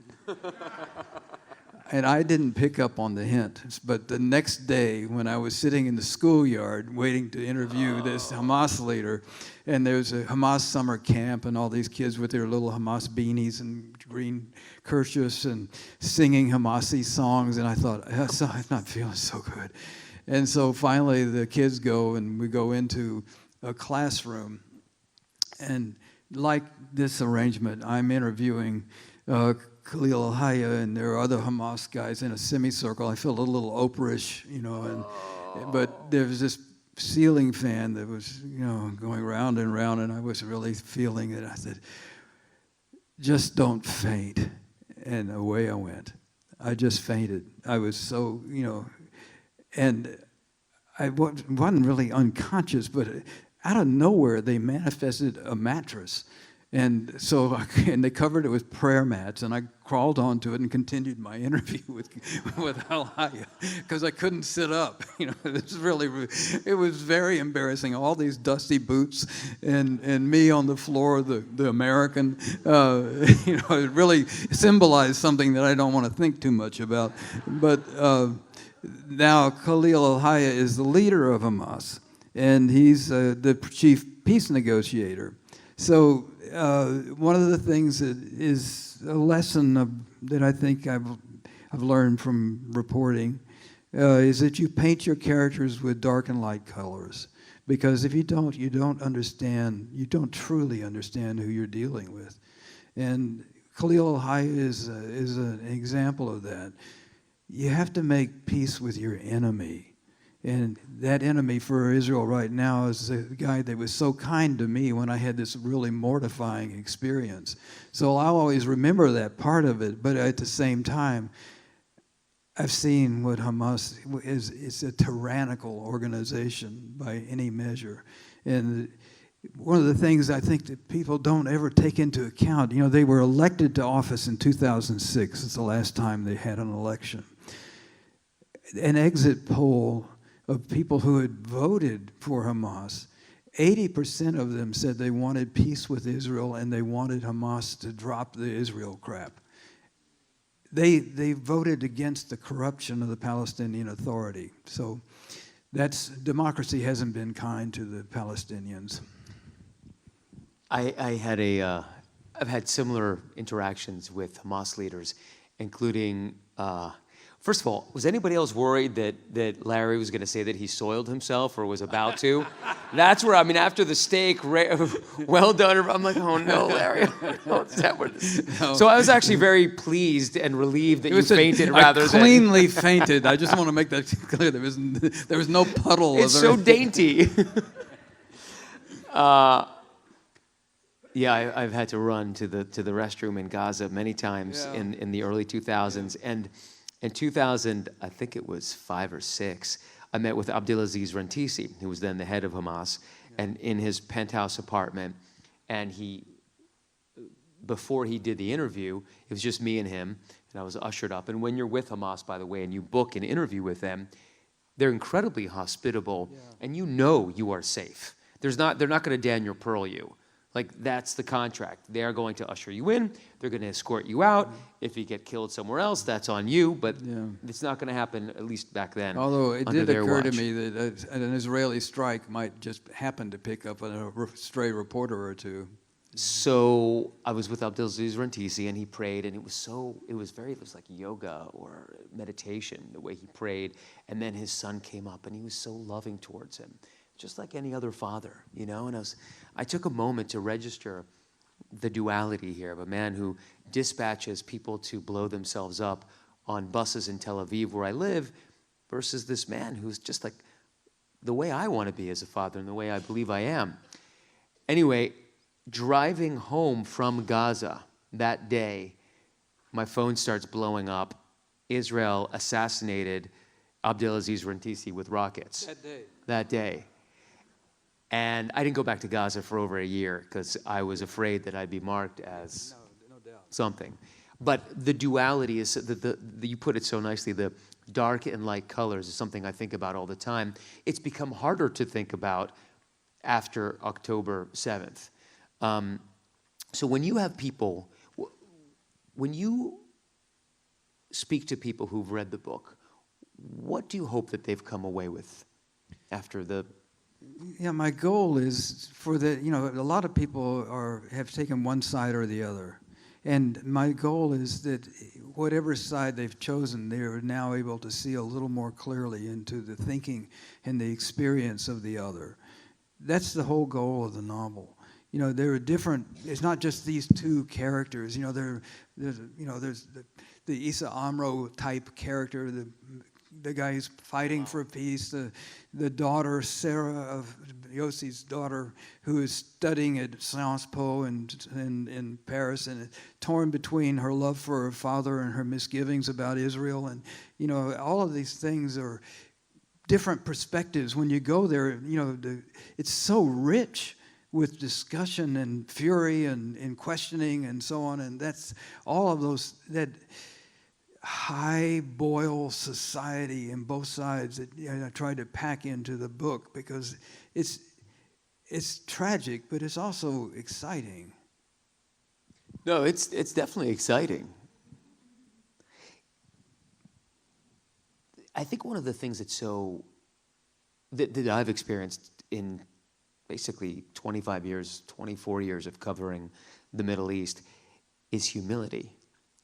And I didn't pick up on the hint, but the next day when I was sitting in the schoolyard waiting to interview this Hamas leader, and there's a Hamas summer camp and all these kids with their little Hamas beanies and green kerchiefs and singing Hamasi songs, and I thought, I'm not feeling so good. And so finally the kids go and we go into a classroom, and like this arrangement, I'm interviewing Khalil al-Hayya, and there are other Hamas guys in a semicircle. I felt a little Oprah-ish, but there was this ceiling fan that was, going round and round, and I was really feeling it. I said, just don't faint. And away I went. I just fainted. I was so, and I wasn't really unconscious, but out of nowhere they manifested a mattress. And so, and they covered it with prayer mats, and I crawled onto it and continued my interview with al-Hayya, because I couldn't sit up. It was very embarrassing. All these dusty boots, and me on the floor, the American. It really symbolized something that I don't want to think too much about. But now Khalil al-Hayya is the leader of Hamas, and he's the chief peace negotiator. So one of the things that is a lesson that I think I've learned from reporting is that you paint your characters with dark and light colors, because if you don't understand, you don't truly understand who you're dealing with. And Khalil al-Hayya is an example of that. You have to make peace with your enemy. And that enemy for Israel right now is the guy that was so kind to me when I had this really mortifying experience. So I'll always remember that part of it, but at the same time, I've seen what Hamas is. It's a tyrannical organization by any measure. And one of the things I think that people don't ever take into account, they were elected to office in 2006. It's the last time they had an election. An exit poll of people who had voted for Hamas, 80% of them said they wanted peace with Israel and they wanted Hamas to drop the Israel crap. They voted against the corruption of the Palestinian Authority. So democracy hasn't been kind to the Palestinians. I've had similar interactions with Hamas leaders, including. First of all, was anybody else worried that Larry was going to say that he soiled himself or was about to? That's where, after the steak, well done, I'm like, oh no, Larry. Is that what it is? No. So I was actually very pleased and relieved that you fainted rather than... I cleanly fainted. I just want to make that clear. There was no puddle. It's so dainty. Yeah, I've had to run to the restroom in Gaza many times in the early 2000s. And in 2000, I think it was 5 or 6, I met with Abdelaziz Rantisi, who was then the head of Hamas, and in his penthouse apartment. And before he did the interview, it was just me and him, and I was ushered up. And when you're with Hamas, by the way, and you book an interview with them, they're incredibly hospitable, and you are safe. They're not going to Daniel Pearl you. Like, that's the contract. They're going to usher you in. They're going to escort you out. If you get killed somewhere else, that's on you. But it's not going to happen, at least back then. Although it did occur to me that an Israeli strike might just happen to pick up a stray reporter or two. So I was with Abdelaziz Rantisi, and he prayed, and it was like yoga or meditation, the way he prayed. And then his son came up, and he was so loving towards him, just like any other father, And I took a moment to register the duality here of a man who dispatches people to blow themselves up on buses in Tel Aviv, where I live, versus this man who's just like the way I want to be as a father and the way I believe I am. Anyway, driving home from Gaza that day, my phone starts blowing up. Israel assassinated Abdelaziz Rantisi with rockets. That day. And I didn't go back to Gaza for over a year because I was afraid that I'd be marked as something. But the duality is, you put it so nicely, the dark and light colors is something I think about all the time. It's become harder to think about after October 7th. So when you have people, when you speak to people who've read the book, what do you hope that they've come away with after the... Yeah, my goal is for the, a lot of people have taken one side or the other. And my goal is that whatever side they've chosen, they are now able to see a little more clearly into the thinking and the experience of the other. That's the whole goal of the novel. There are different, it's not just these two characters. There's the Issa Amro type character, the guy who's fighting for peace, the daughter, Sarah, of Yossi's daughter, who is studying at Sciences Po in Paris, and torn between her love for her father and her misgivings about Israel. And, all of these things are different perspectives. When you go there, it's so rich with discussion and fury and questioning and so on. And that's all of those, that high boil society in both sides that I tried to pack into the book, because it's tragic, but it's also exciting. No, it's definitely exciting. I think one of the things that I've experienced in basically 25 years, 24 years of covering the Middle East is humility.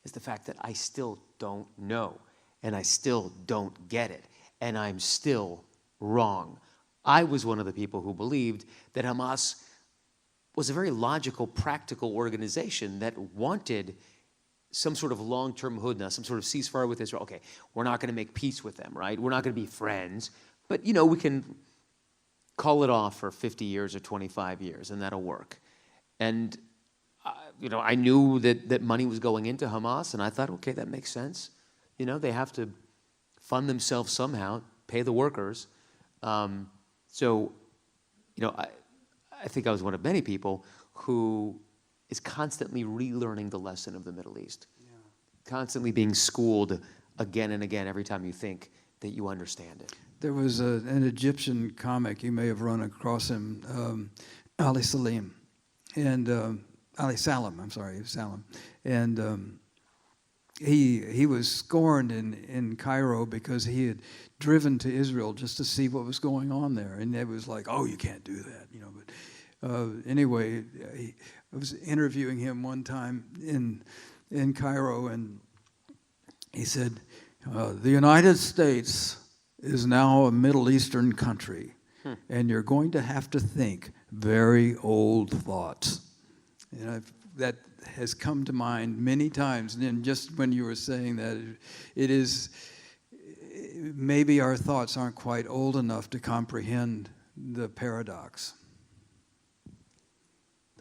Is the fact that I still don't know, and I still don't get it, and I'm still wrong. I was one of the people who believed that Hamas was a very logical, practical organization that wanted some sort of long-term hudna, some sort of ceasefire with Israel. Okay, we're not going to make peace with them, right? We're not going to be friends, but we can call it off for 50 years or 25 years, and that'll work. And I knew that money was going into Hamas, and I thought, okay, that makes sense. They have to fund themselves somehow, pay the workers. So, I think I was one of many people who is constantly relearning the lesson of the Middle East, constantly being schooled again and again every time you think that you understand it. There was an Egyptian comic, you may have run across him, Ali Salim, and Ali Salam, Salam. And he was scorned in Cairo because he had driven to Israel just to see what was going on there. And it was like, oh, you can't do that, But anyway, I was interviewing him one time in Cairo, and he said, the United States is now a Middle Eastern country, and you're going to have to think very old thoughts. And that has come to mind many times. And then just when you were saying that, it is, maybe our thoughts aren't quite old enough to comprehend the paradox.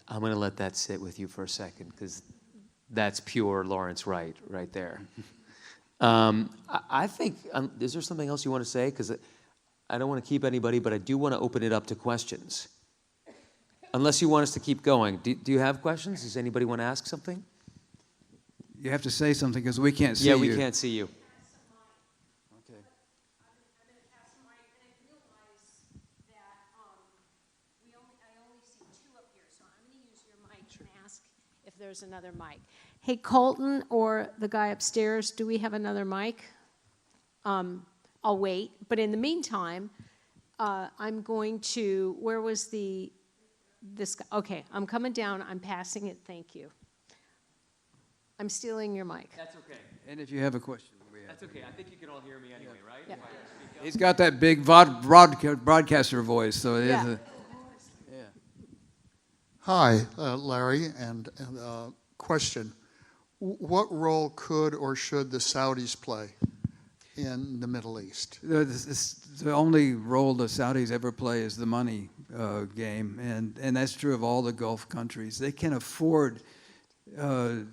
I'm going to let that sit with you for a second, because that's pure Lawrence Wright right there. I think, is there something else you want to say? Because I don't want to keep anybody, but I do want to open it up to questions. Unless you want us to keep going. Do you have questions? Does anybody want to ask something? You have to say something because we can't see you. Yeah, we can't see you. Okay. I'm going to pass the mic, and I realize that I only see two up here, so I'm going to use your mic and ask if there's another mic. Hey, Colton or the guy upstairs, do we have another mic? I'll wait. But in the meantime, I'm going to, where was this guy? Okay, I'm coming down. I'm passing it. Thank you. I'm stealing your mic. That's okay. And if you have a question. That's okay. I think you can all hear me anyway, right? Yeah. He's got that big broadcaster voice, so it is a... Yeah. Hi, Larry, and question. What role could or should the Saudis play in the Middle East? The only role the Saudis ever play is the money game, and that's true of all the Gulf countries. They can afford to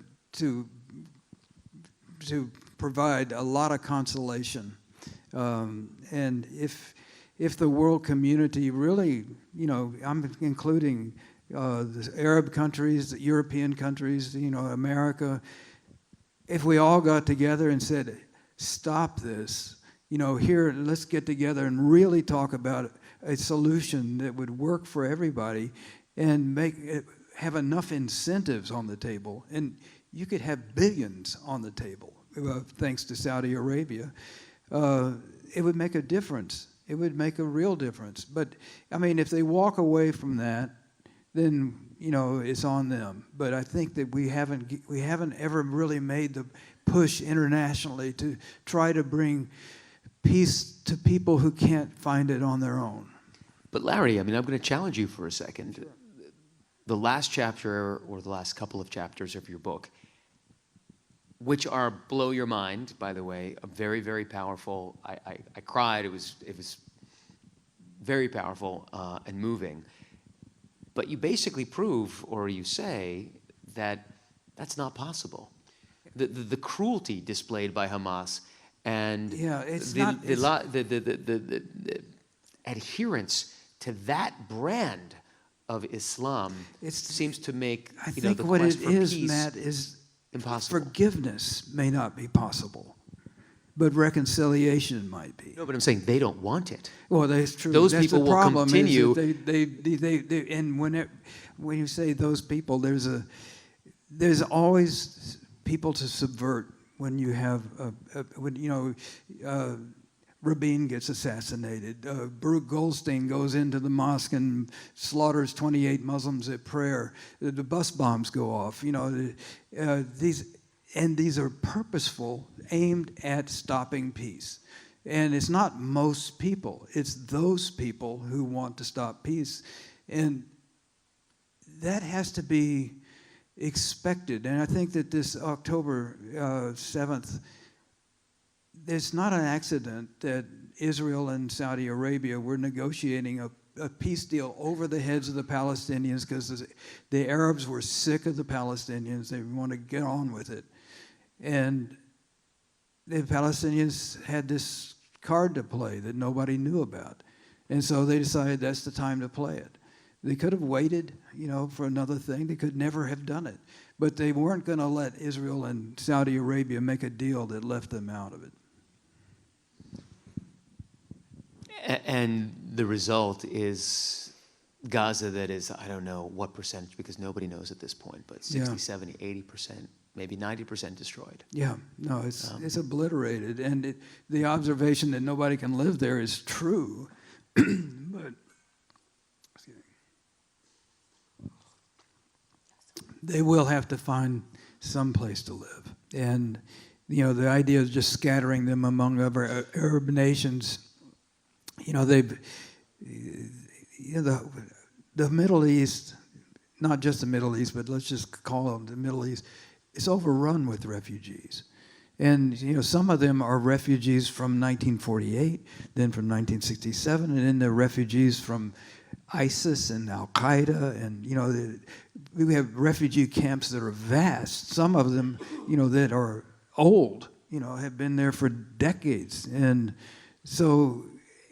provide a lot of consolation, and if the world community really, I'm including the Arab countries, the European countries, America, if we all got together and said, stop this, here, let's get together and really talk about a solution that would work for everybody and have enough incentives on the table. And you could have billions on the table, thanks to Saudi Arabia. It would make a difference. It would make a real difference. But, if they walk away from that, then, it's on them. But I think that we haven't ever really made the push internationally to try to bring peace to people who can't find it on their own. But Larry, I'm going to challenge you for a second. Sure. The last chapter, or the last couple of chapters of your book, which are blow your mind, by the way, very, very powerful. I cried. It was very powerful and moving. But you basically prove, or you say, that that's not possible. The cruelty displayed by Hamas and the adherence to that brand of Islam seems to make the quest what it for is, peace Matt, is impossible. Forgiveness may not be possible, but reconciliation might be. No, but I'm saying they don't want it. Well, that's true. Those that's people the will problem continue. Is that they and when you say those people, there's always people to subvert. When you have Rabin gets assassinated, Baruch Goldstein goes into the mosque and slaughters 28 Muslims at prayer. The bus bombs go off. These are purposeful, aimed at stopping peace. And it's not most people. It's those people who want to stop peace. And that has to be expected. And I think that this October 7th, it's not an accident that Israel and Saudi Arabia were negotiating a peace deal over the heads of the Palestinians because the Arabs were sick of the Palestinians. They want to get on with it. And the Palestinians had this card to play that nobody knew about. And so they decided that's the time to play it. They could have waited, for another thing. They could never have done it. But they weren't going to let Israel and Saudi Arabia make a deal that left them out of it. And the result is Gaza that is, I don't know what percentage, because nobody knows at this point, but 60, 70, 80%, maybe 90% destroyed. Yeah, no, it's obliterated. And the observation that nobody can live there is true. But they will have to find some place to live. And, the idea of just scattering them among other Arab nations, the Middle East, not just the Middle East, but let's just call them the Middle East, is overrun with refugees. And, some of them are refugees from 1948, then from 1967, and then they're refugees from ISIS and Al-Qaeda, and, we have refugee camps that are vast. Some of them, that are old, have been there for decades. And so,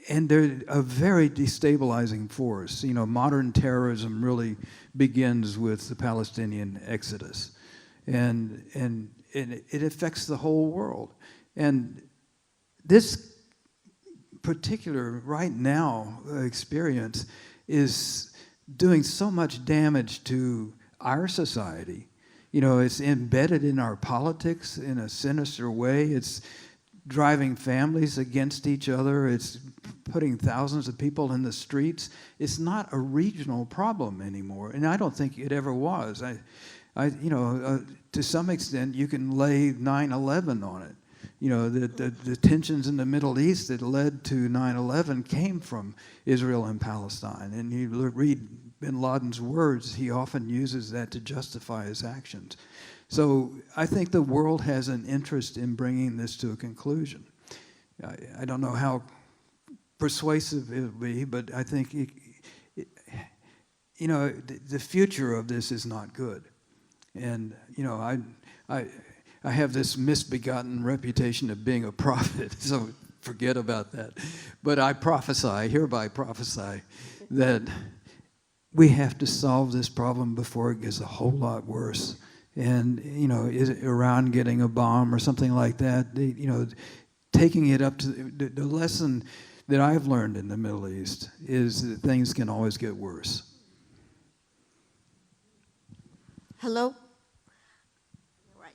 and they're a very destabilizing force. Modern terrorism really begins with the Palestinian exodus. And it affects the whole world. And this particular, right now, experience is doing so much damage to our society. It's embedded in our politics in a sinister way. It's driving families against each other. It's putting thousands of people in the streets. It's not a regional problem anymore, and I don't think it ever was. To some extent, you can lay 9/11 on it. The tensions in the Middle East that led to 9/11 came from Israel and Palestine. And you read bin Laden's words, he often uses that to justify his actions. So I think the world has an interest in bringing this to a conclusion. I don't know how persuasive it will be, but I think, the future of this is not good. And, I have this misbegotten reputation of being a prophet, so forget about that. But I hereby prophesy, that we have to solve this problem before it gets a whole lot worse. And, is Iran getting a bomb or something like that? Taking it up to the lesson that I've learned in the Middle East is that things can always get worse. Hello? Right.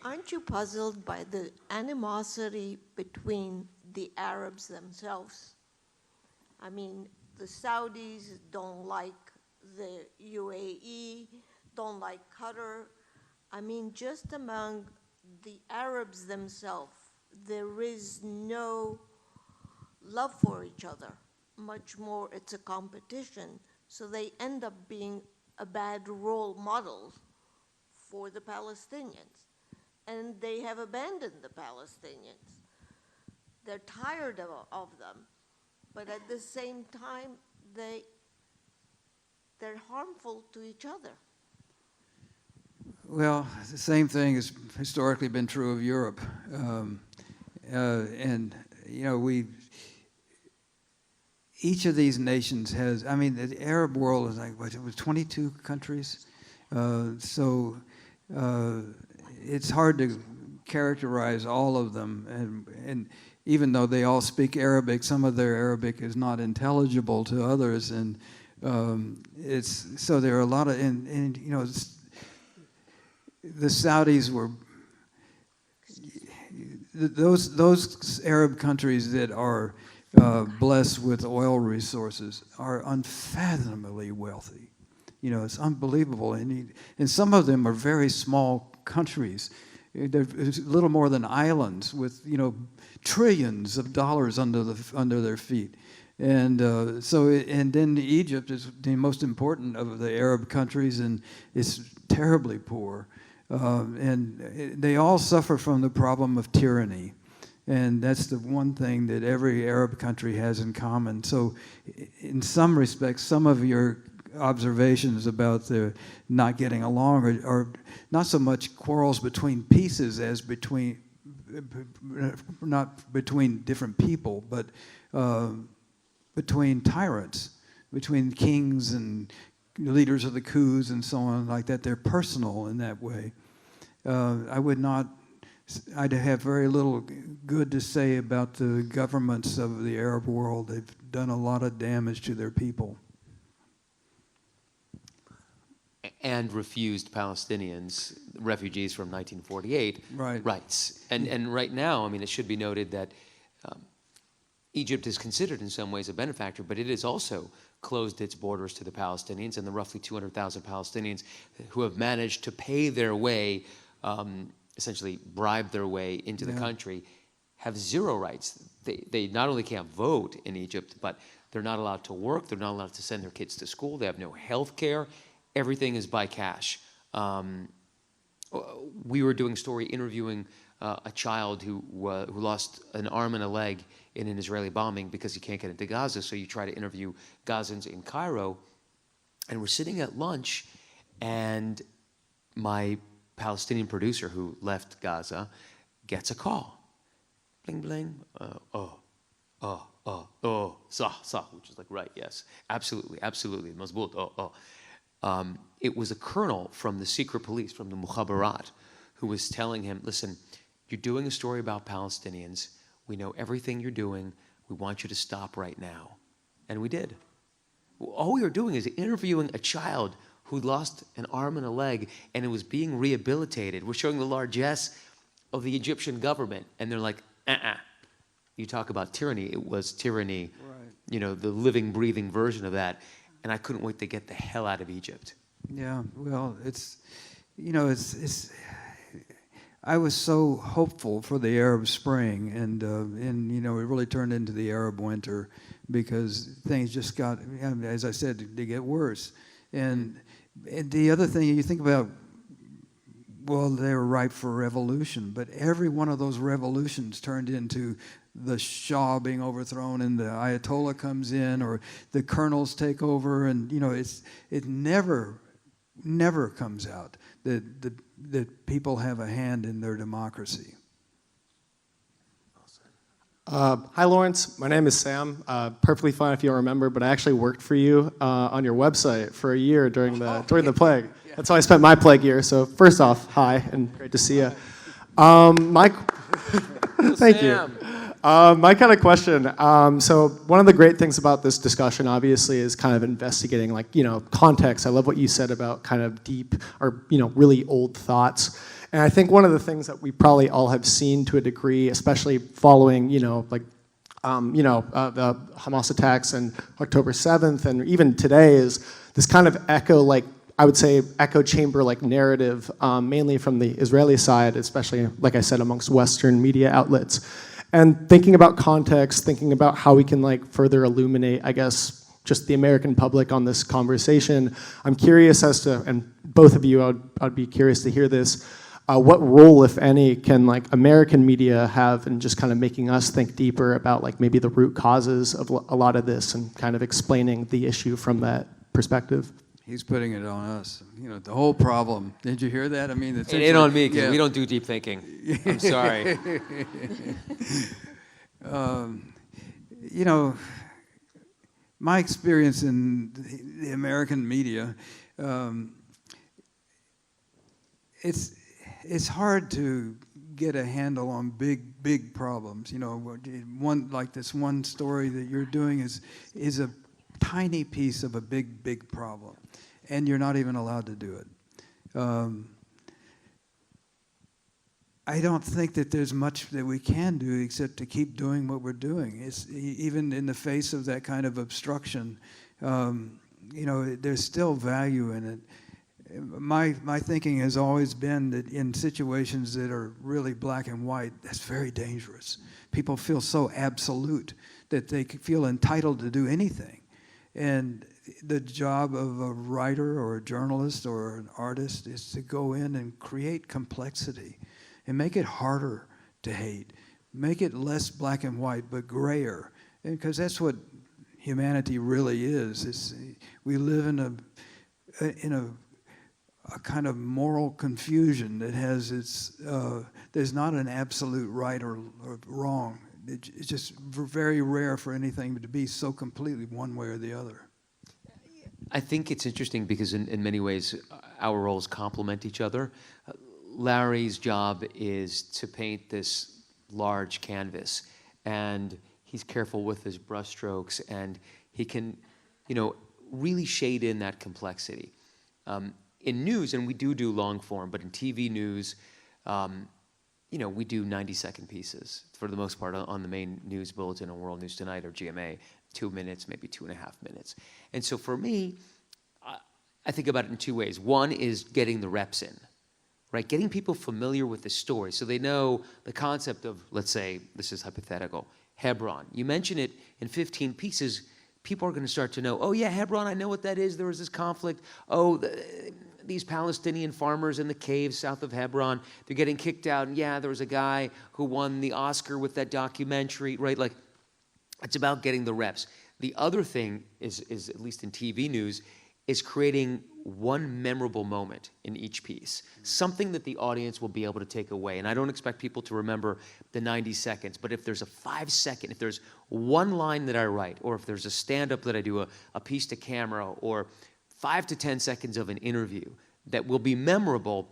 Aren't you puzzled by the animosity between the Arabs themselves? I mean, the Saudis don't like the UAE, don't like Qatar. I mean, just among the Arabs themselves, there is no love for each other. Much more, it's a competition. So they end up being a bad role model for the Palestinians. And they have abandoned the Palestinians. They're tired of them. But at the same time, they're harmful to each other. Well, the same thing has historically been true of Europe. Each of these nations has, the Arab world is like, it was 22 countries. It's hard to characterize all of them. And even though they all speak Arabic, some of their Arabic is not intelligible to others. And so there are a lot of, the Saudis were, those Arab countries that are blessed with oil resources are unfathomably wealthy. It's unbelievable. And some of them are very small countries. They're little more than islands with, trillions of dollars under their feet. And and then Egypt is the most important of the Arab countries, and it's terribly poor. And they all suffer from the problem of tyranny. And that's the one thing that every Arab country has in common. So in some respects, some of your observations about the not getting along are not so much quarrels between pieces as not between different people, but between tyrants, between kings and leaders of the coups and so on like that. They're personal in that way. I'd have very little good to say about the governments of the Arab world. They've done a lot of damage to their people. And refused Palestinians, refugees from 1948, rights. And right now, it should be noted that Egypt is considered in some ways a benefactor, but it has also closed its borders to the Palestinians, and the roughly 200,000 Palestinians who have managed to pay their way, essentially bribe their way into the country, have zero rights. They not only can't vote in Egypt, but they're not allowed to work, they're not allowed to send their kids to school, they have no health care. Everything is by cash. We were doing a story interviewing a child who lost an arm and a leg in an Israeli bombing because he can't get into Gaza. So you try to interview Gazans in Cairo. And we're sitting at lunch, and my Palestinian producer who left Gaza gets a call. Bling, bling. Sah, which is like, right, yes. Absolutely. Mazboot, it was a colonel from the secret police, from the Mukhabarat, who was telling him, listen, you're doing a story about Palestinians. We know everything you're doing. We want you to stop right now. And we did. All we were doing is interviewing a child who lost an arm and a leg, and it was being rehabilitated. We're showing the largesse of the Egyptian government, and they're like, You talk about tyranny. It was tyranny, right. The living, breathing version of that. And I couldn't wait to get the hell out of Egypt. Yeah, well, I was so hopeful for the Arab Spring, and it really turned into the Arab Winter. because things just got, as I said, they get worse. And the other thing you think about, well, they were ripe for revolution, but every one of those revolutions turned into the Shah being overthrown and the Ayatollah comes in, or the colonels take over, and it never comes out that people have a hand in their democracy. Hi, Lawrence. My name is Sam. Perfectly fine if you don't remember, but I actually worked for you on your website for a year during the plague. Yeah. That's how I spent my plague year. So first off, hi, and great to see you. Thank you. My kind of question. So one of the great things about this discussion, obviously, is kind of investigating, context. I love what you said about kind of deep or really old thoughts. And I think one of the things that we probably all have seen to a degree, especially following, the Hamas attacks and October 7th, and even today, is this kind of echo chamber narrative, mainly from the Israeli side, especially, like I said, amongst Western media outlets. And thinking about context, thinking about how we can further illuminate, I guess, just the American public on this conversation. I'm curious as to, and both of you, I'd be curious to hear this. What role, if any, can American media have in just kind of making us think deeper about maybe the root causes of a lot of this and kind of explaining the issue from that perspective? He's putting it on us. The whole problem. Did you hear that? I mean, it ain't on me because we don't do deep thinking. I'm sorry. My experience in the American media, it's hard to get a handle on big problems. This one story that you're doing is a tiny piece of a big problem, and you're not even allowed to do it. I don't think that there's much that we can do except to keep doing what we're doing. It's even in the face of that kind of obstruction, there's still value in it. My thinking has always been that in situations that are really black and white, that's very dangerous. People feel so absolute that they feel entitled to do anything. And the job of a writer or a journalist or an artist is to go in and create complexity and make it harder to hate. Make it less black and white, but grayer. Because that's what humanity really is. We live in a kind of moral confusion that has there's not an absolute right or wrong. It's just very rare for anything to be so completely one way or the other. I think it's interesting because in many ways our roles complement each other. Larry's job is to paint this large canvas, and he's careful with his brushstrokes, and he can, really shade in that complexity. In news, and we do long form, but in TV news, we do 90-second pieces for the most part on the main news bulletin on World News Tonight or GMA, 2 minutes, maybe 2.5 minutes. And so for me, I think about it in two ways. One is getting the reps in, right? Getting people familiar with the story so they know the concept of, let's say, this is hypothetical, Hebron. You mention it in 15 pieces, people are going to start to know, oh yeah, Hebron, I know what that is. There was this conflict. Oh, these Palestinian farmers in the caves south of Hebron, they're getting kicked out. And yeah, there was a guy who won the Oscar with that documentary, right? It's about getting the reps. The other thing is at least in TV news, is creating one memorable moment in each piece, something that the audience will be able to take away. And I don't expect people to remember the 90 seconds, but if there's a 5-second, if there's one line that I write, or if there's a stand-up that I do, a piece to camera, or 5 to 10 seconds of an interview that will be memorable,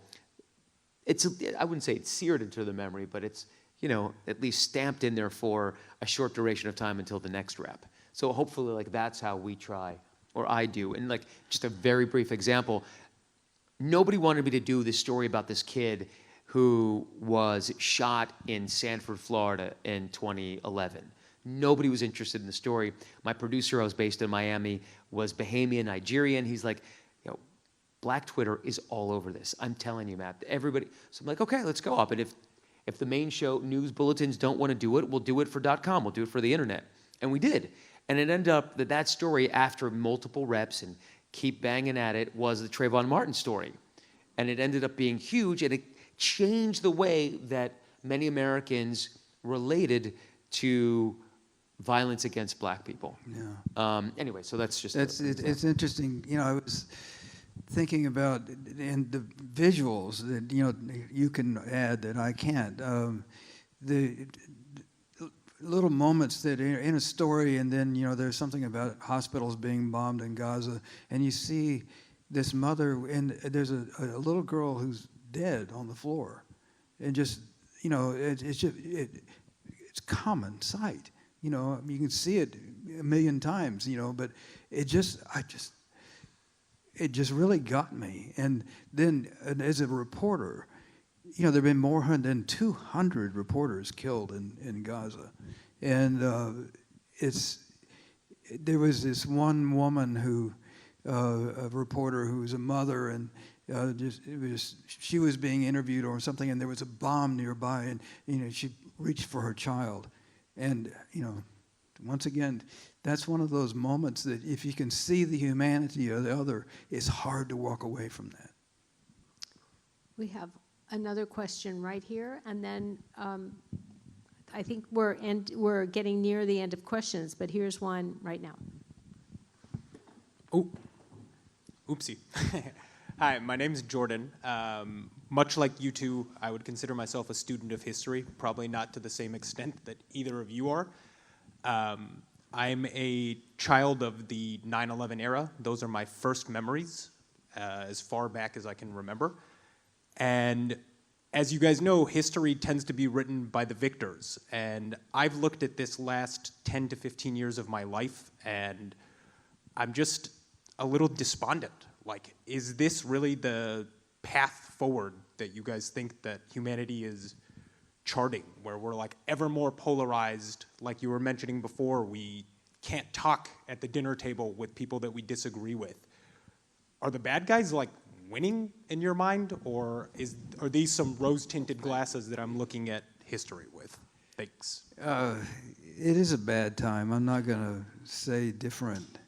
I wouldn't say it's seared into the memory, but it's, at least stamped in there for a short duration of time until the next rep. So hopefully that's how we try, or I do. And just a very brief example, nobody wanted me to do this story about this kid who was shot in Sanford, Florida in 2011. Nobody was interested in the story. My producer, I was based in Miami, was Bahamian, Nigerian. He's like, Black Twitter is all over this. I'm telling you, Matt. Everybody. So I'm like, okay, let's go up. And if the main show news bulletins don't want to do it, we'll do it for .com. We'll do it for the internet. And we did. And it ended up that story, after multiple reps and keep banging at it, was the Trayvon Martin story. And it ended up being huge, and it changed the way that many Americans related to violence against black people. Yeah. Anyway, so that's just... It's interesting. You know, I was thinking about, and the visuals that, you know, you can add that I can't. The little moments that are in a story, and then, you know, there's something about hospitals being bombed in Gaza, and you see this mother, and there's a little girl who's dead on the floor. And just, you know, it's common sight. You know, you can see it a million times, you know, but it just really got me. And then as a reporter, you know, there have been more than 200 reporters killed in Gaza. And there was this one woman who, a reporter who was a mother, and she was being interviewed or something, and there was a bomb nearby, and, you know, she reached for her child. And, you know, once again, that's one of those moments that if you can see the humanity of the other, it's hard to walk away from that. We have another question right here, and then I think we're getting near the end of questions, but here's one right now. Oh, oopsie. Hi, my name is Jordan. Much like you two, I would consider myself a student of history, probably not to the same extent that either of you are. I'm a child of the 9/11 era. Those are my first memories, as far back as I can remember. And as you guys know, history tends to be written by the victors. And I've looked at this last 10 to 15 years of my life, and I'm just a little despondent. Like, is this really the path forward that you guys think that humanity is charting, where we're like ever more polarized? Like you were mentioning before, we can't talk at the dinner table with people that we disagree with. Are the bad guys like winning in your mind, or are these some rose-tinted glasses that I'm looking at history with? Thanks. It is a bad time. I'm not going to say different.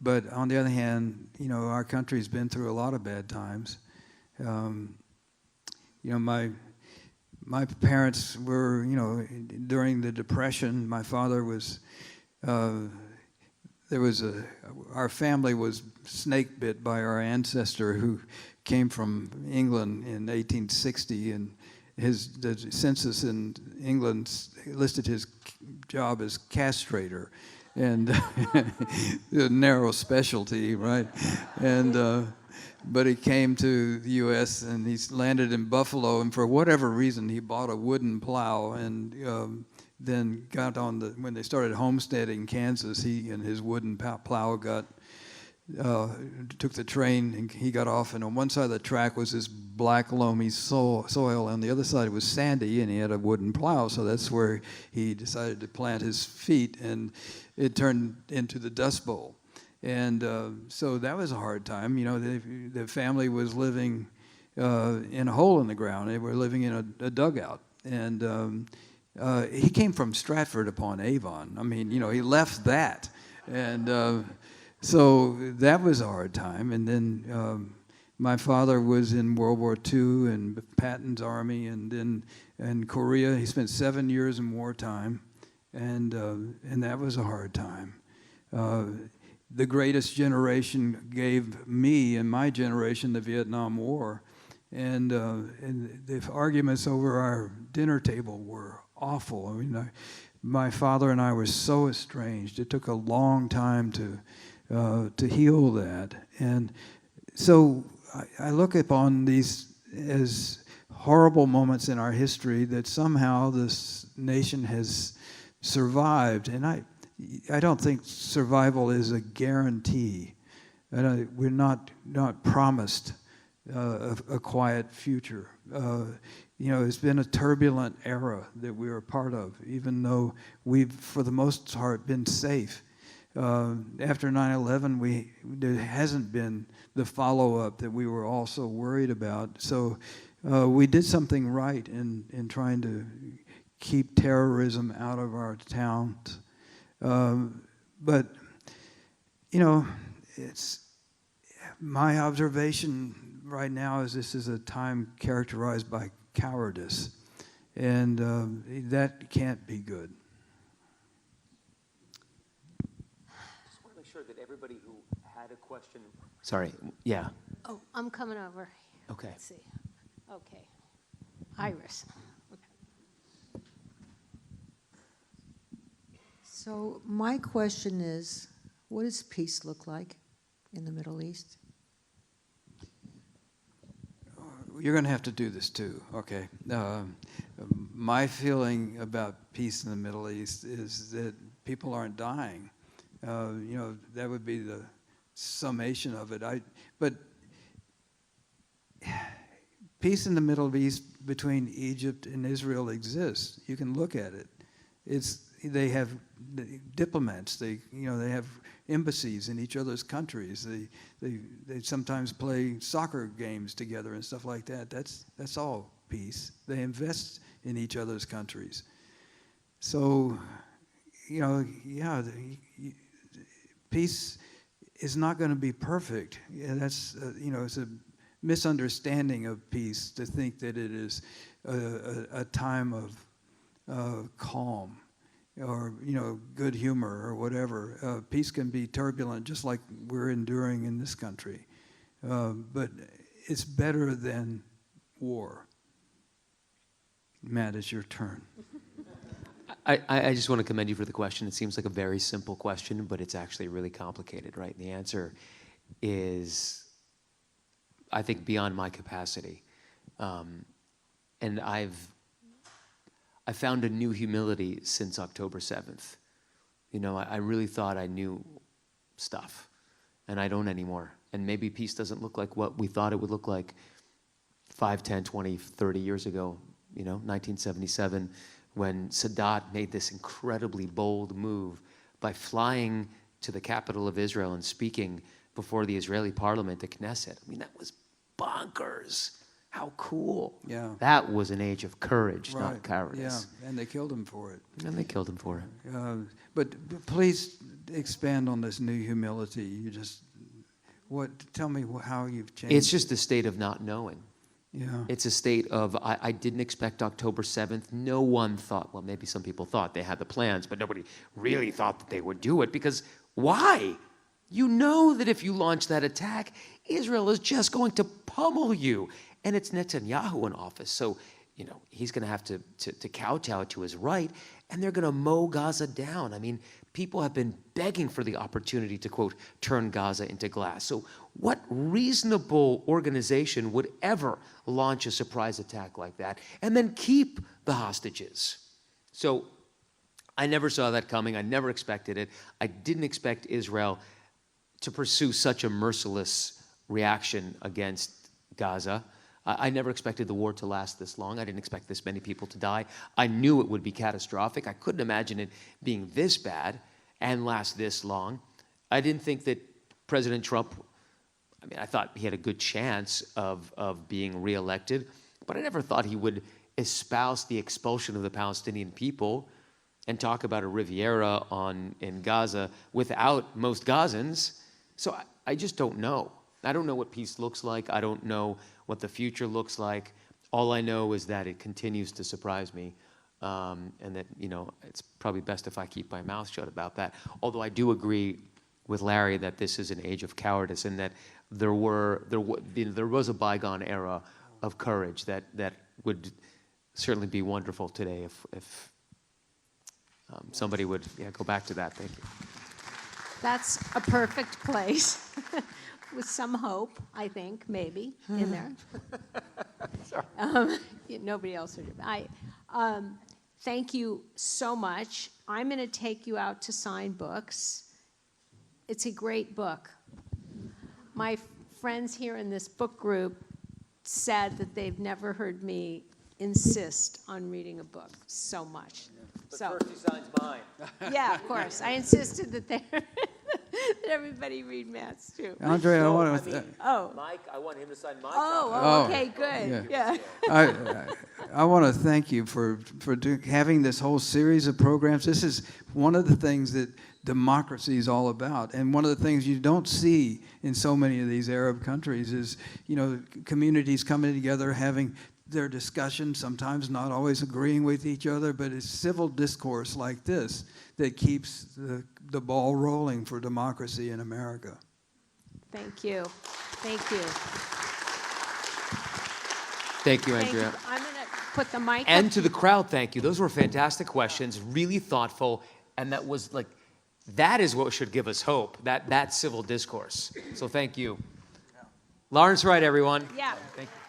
But on the other hand, you know, our country's been through a lot of bad times. You know, my parents were, you know, during the Depression, my father was, our family was snake bit by our ancestor who came from England in 1860, and the census in England listed his job as castrator, and a narrow specialty, right? And but he came to the U.S. and he landed in Buffalo, and for whatever reason he bought a wooden plow, and then got on when they started homesteading Kansas, he and his wooden plow took the train, and he got off, and on one side of the track was this black loamy soil, on the other side was sandy, and he had a wooden plow, so that's where he decided to plant his feet, and it turned into the Dust Bowl. And so that was a hard time. You know, the family was living in a hole in the ground. They were living in a dugout. And he came from Stratford-upon-Avon. I mean, you know, he left that. And so that was a hard time. And then my father was in World War II and Patton's army, and then in Korea. He spent 7 years in wartime, and that was a hard time. The greatest generation gave me and my generation the Vietnam War, and the arguments over our dinner table were awful. I mean, my father and I were so estranged. It took a long time to heal that, and so I look upon these as horrible moments in our history that somehow this nation has survived, and I don't think survival is a guarantee. We're not promised a quiet future. You know, it's been a turbulent era that we are a part of, even though we've, for the most part, been safe. After 9/11, there hasn't been the follow-up that we were all so worried about. So we did something right in trying to keep terrorism out of our towns. But, you know, it's my observation right now is this is a time characterized by cowardice, and that can't be good. Just want to make sure that everybody who had a question. Sorry. Yeah. Oh, I'm coming over. Okay. Let's see. Okay. Iris. Okay. So my question is, what does peace look like in the Middle East? You're going to have to do this too, okay? My feeling about peace in the Middle East is that people aren't dying. You know, that would be the summation of it. But peace in the Middle East between Egypt and Israel exists. You can look at it. They have diplomats. They have embassies in each other's countries. They sometimes play soccer games together and stuff like that. That's all peace. They invest in each other's countries. So, you know, yeah, peace is not going to be perfect. Yeah, that's you know, it's a misunderstanding of peace to think that it is a time of calm, or, you know, good humor or whatever. Peace can be turbulent, just like we're enduring in this country. But it's better than war. Matt, it's your turn. I just want to commend you for the question. It seems like a very simple question, but it's actually really complicated, right? And the answer is, I think, beyond my capacity. And I found a new humility since October 7th. You know, I really thought I knew stuff, and I don't anymore. And maybe peace doesn't look like what we thought it would look like 5, 10, 20, 30 years ago, you know, 1977, when Sadat made this incredibly bold move by flying to the capital of Israel and speaking before the Israeli parliament, the Knesset. I mean, that was bonkers. How cool. Yeah. That was an age of courage, Right. not cowardice. Yeah, and they killed him for it. And they killed him for it. But please expand on this new humility. You just, tell me how you've changed. It's just a state of not knowing. Yeah. It's a state of, I didn't expect October 7th. No one thought, well, maybe some people thought they had the plans, but nobody really thought that they would do it, because why? You know that if you launch that attack, Israel is just going to pummel you. And it's Netanyahu in office, so, you know, he's going to have to kowtow to his right, and they're going to mow Gaza down. I mean, people have been begging for the opportunity to, quote, turn Gaza into glass. So what reasonable organization would ever launch a surprise attack like that and then keep the hostages? So I never saw that coming. I never expected it. I didn't expect Israel to pursue such a merciless reaction against Gaza. I never expected the war to last this long. I didn't expect this many people to die. I knew it would be catastrophic. I couldn't imagine it being this bad and last this long. I didn't think that President Trump, I mean, I thought he had a good chance of being reelected, but I never thought he would espouse the expulsion of the Palestinian people and talk about a Riviera in Gaza without most Gazans. So I just don't know. I don't know what peace looks like. I don't know what the future looks like. All I know is that it continues to surprise me, and that, you know, it's probably best if I keep my mouth shut about that. Although I do agree with Larry that this is an age of cowardice, and that there was a bygone era of courage that would certainly be wonderful today if somebody would go back to that. Thank you. That's a perfect place. With some hope, I think, maybe, in there. Sorry. Nobody else would. Thank you so much. I'm going to take you out to sign books. It's a great book. My friends here in this book group said that they've never heard me insist on reading a book so much. But So, first he signs mine. yeah, of course. I insisted that everybody read Matt's too. Andre, I want I to. mean, Oh. Mike, I want him to sign my copy. Oh, Oh. okay, good. Yeah. I want to thank you for having this whole series of programs. This is one of the things that democracy is all about, and one of the things you don't see in so many of these Arab countries is, communities coming together, having their discussion, sometimes not always agreeing with each other, but it's civil discourse like this that keeps the ball rolling for democracy in America. Thank you. Thank you. Thank you, Andrea. Thank you. I'm going to put the mic And up. to the crowd, thank you. Those were fantastic questions, really thoughtful, and that is what should give us hope, that civil discourse. So thank you. Lawrence Wright, everyone. Yeah. Thank you.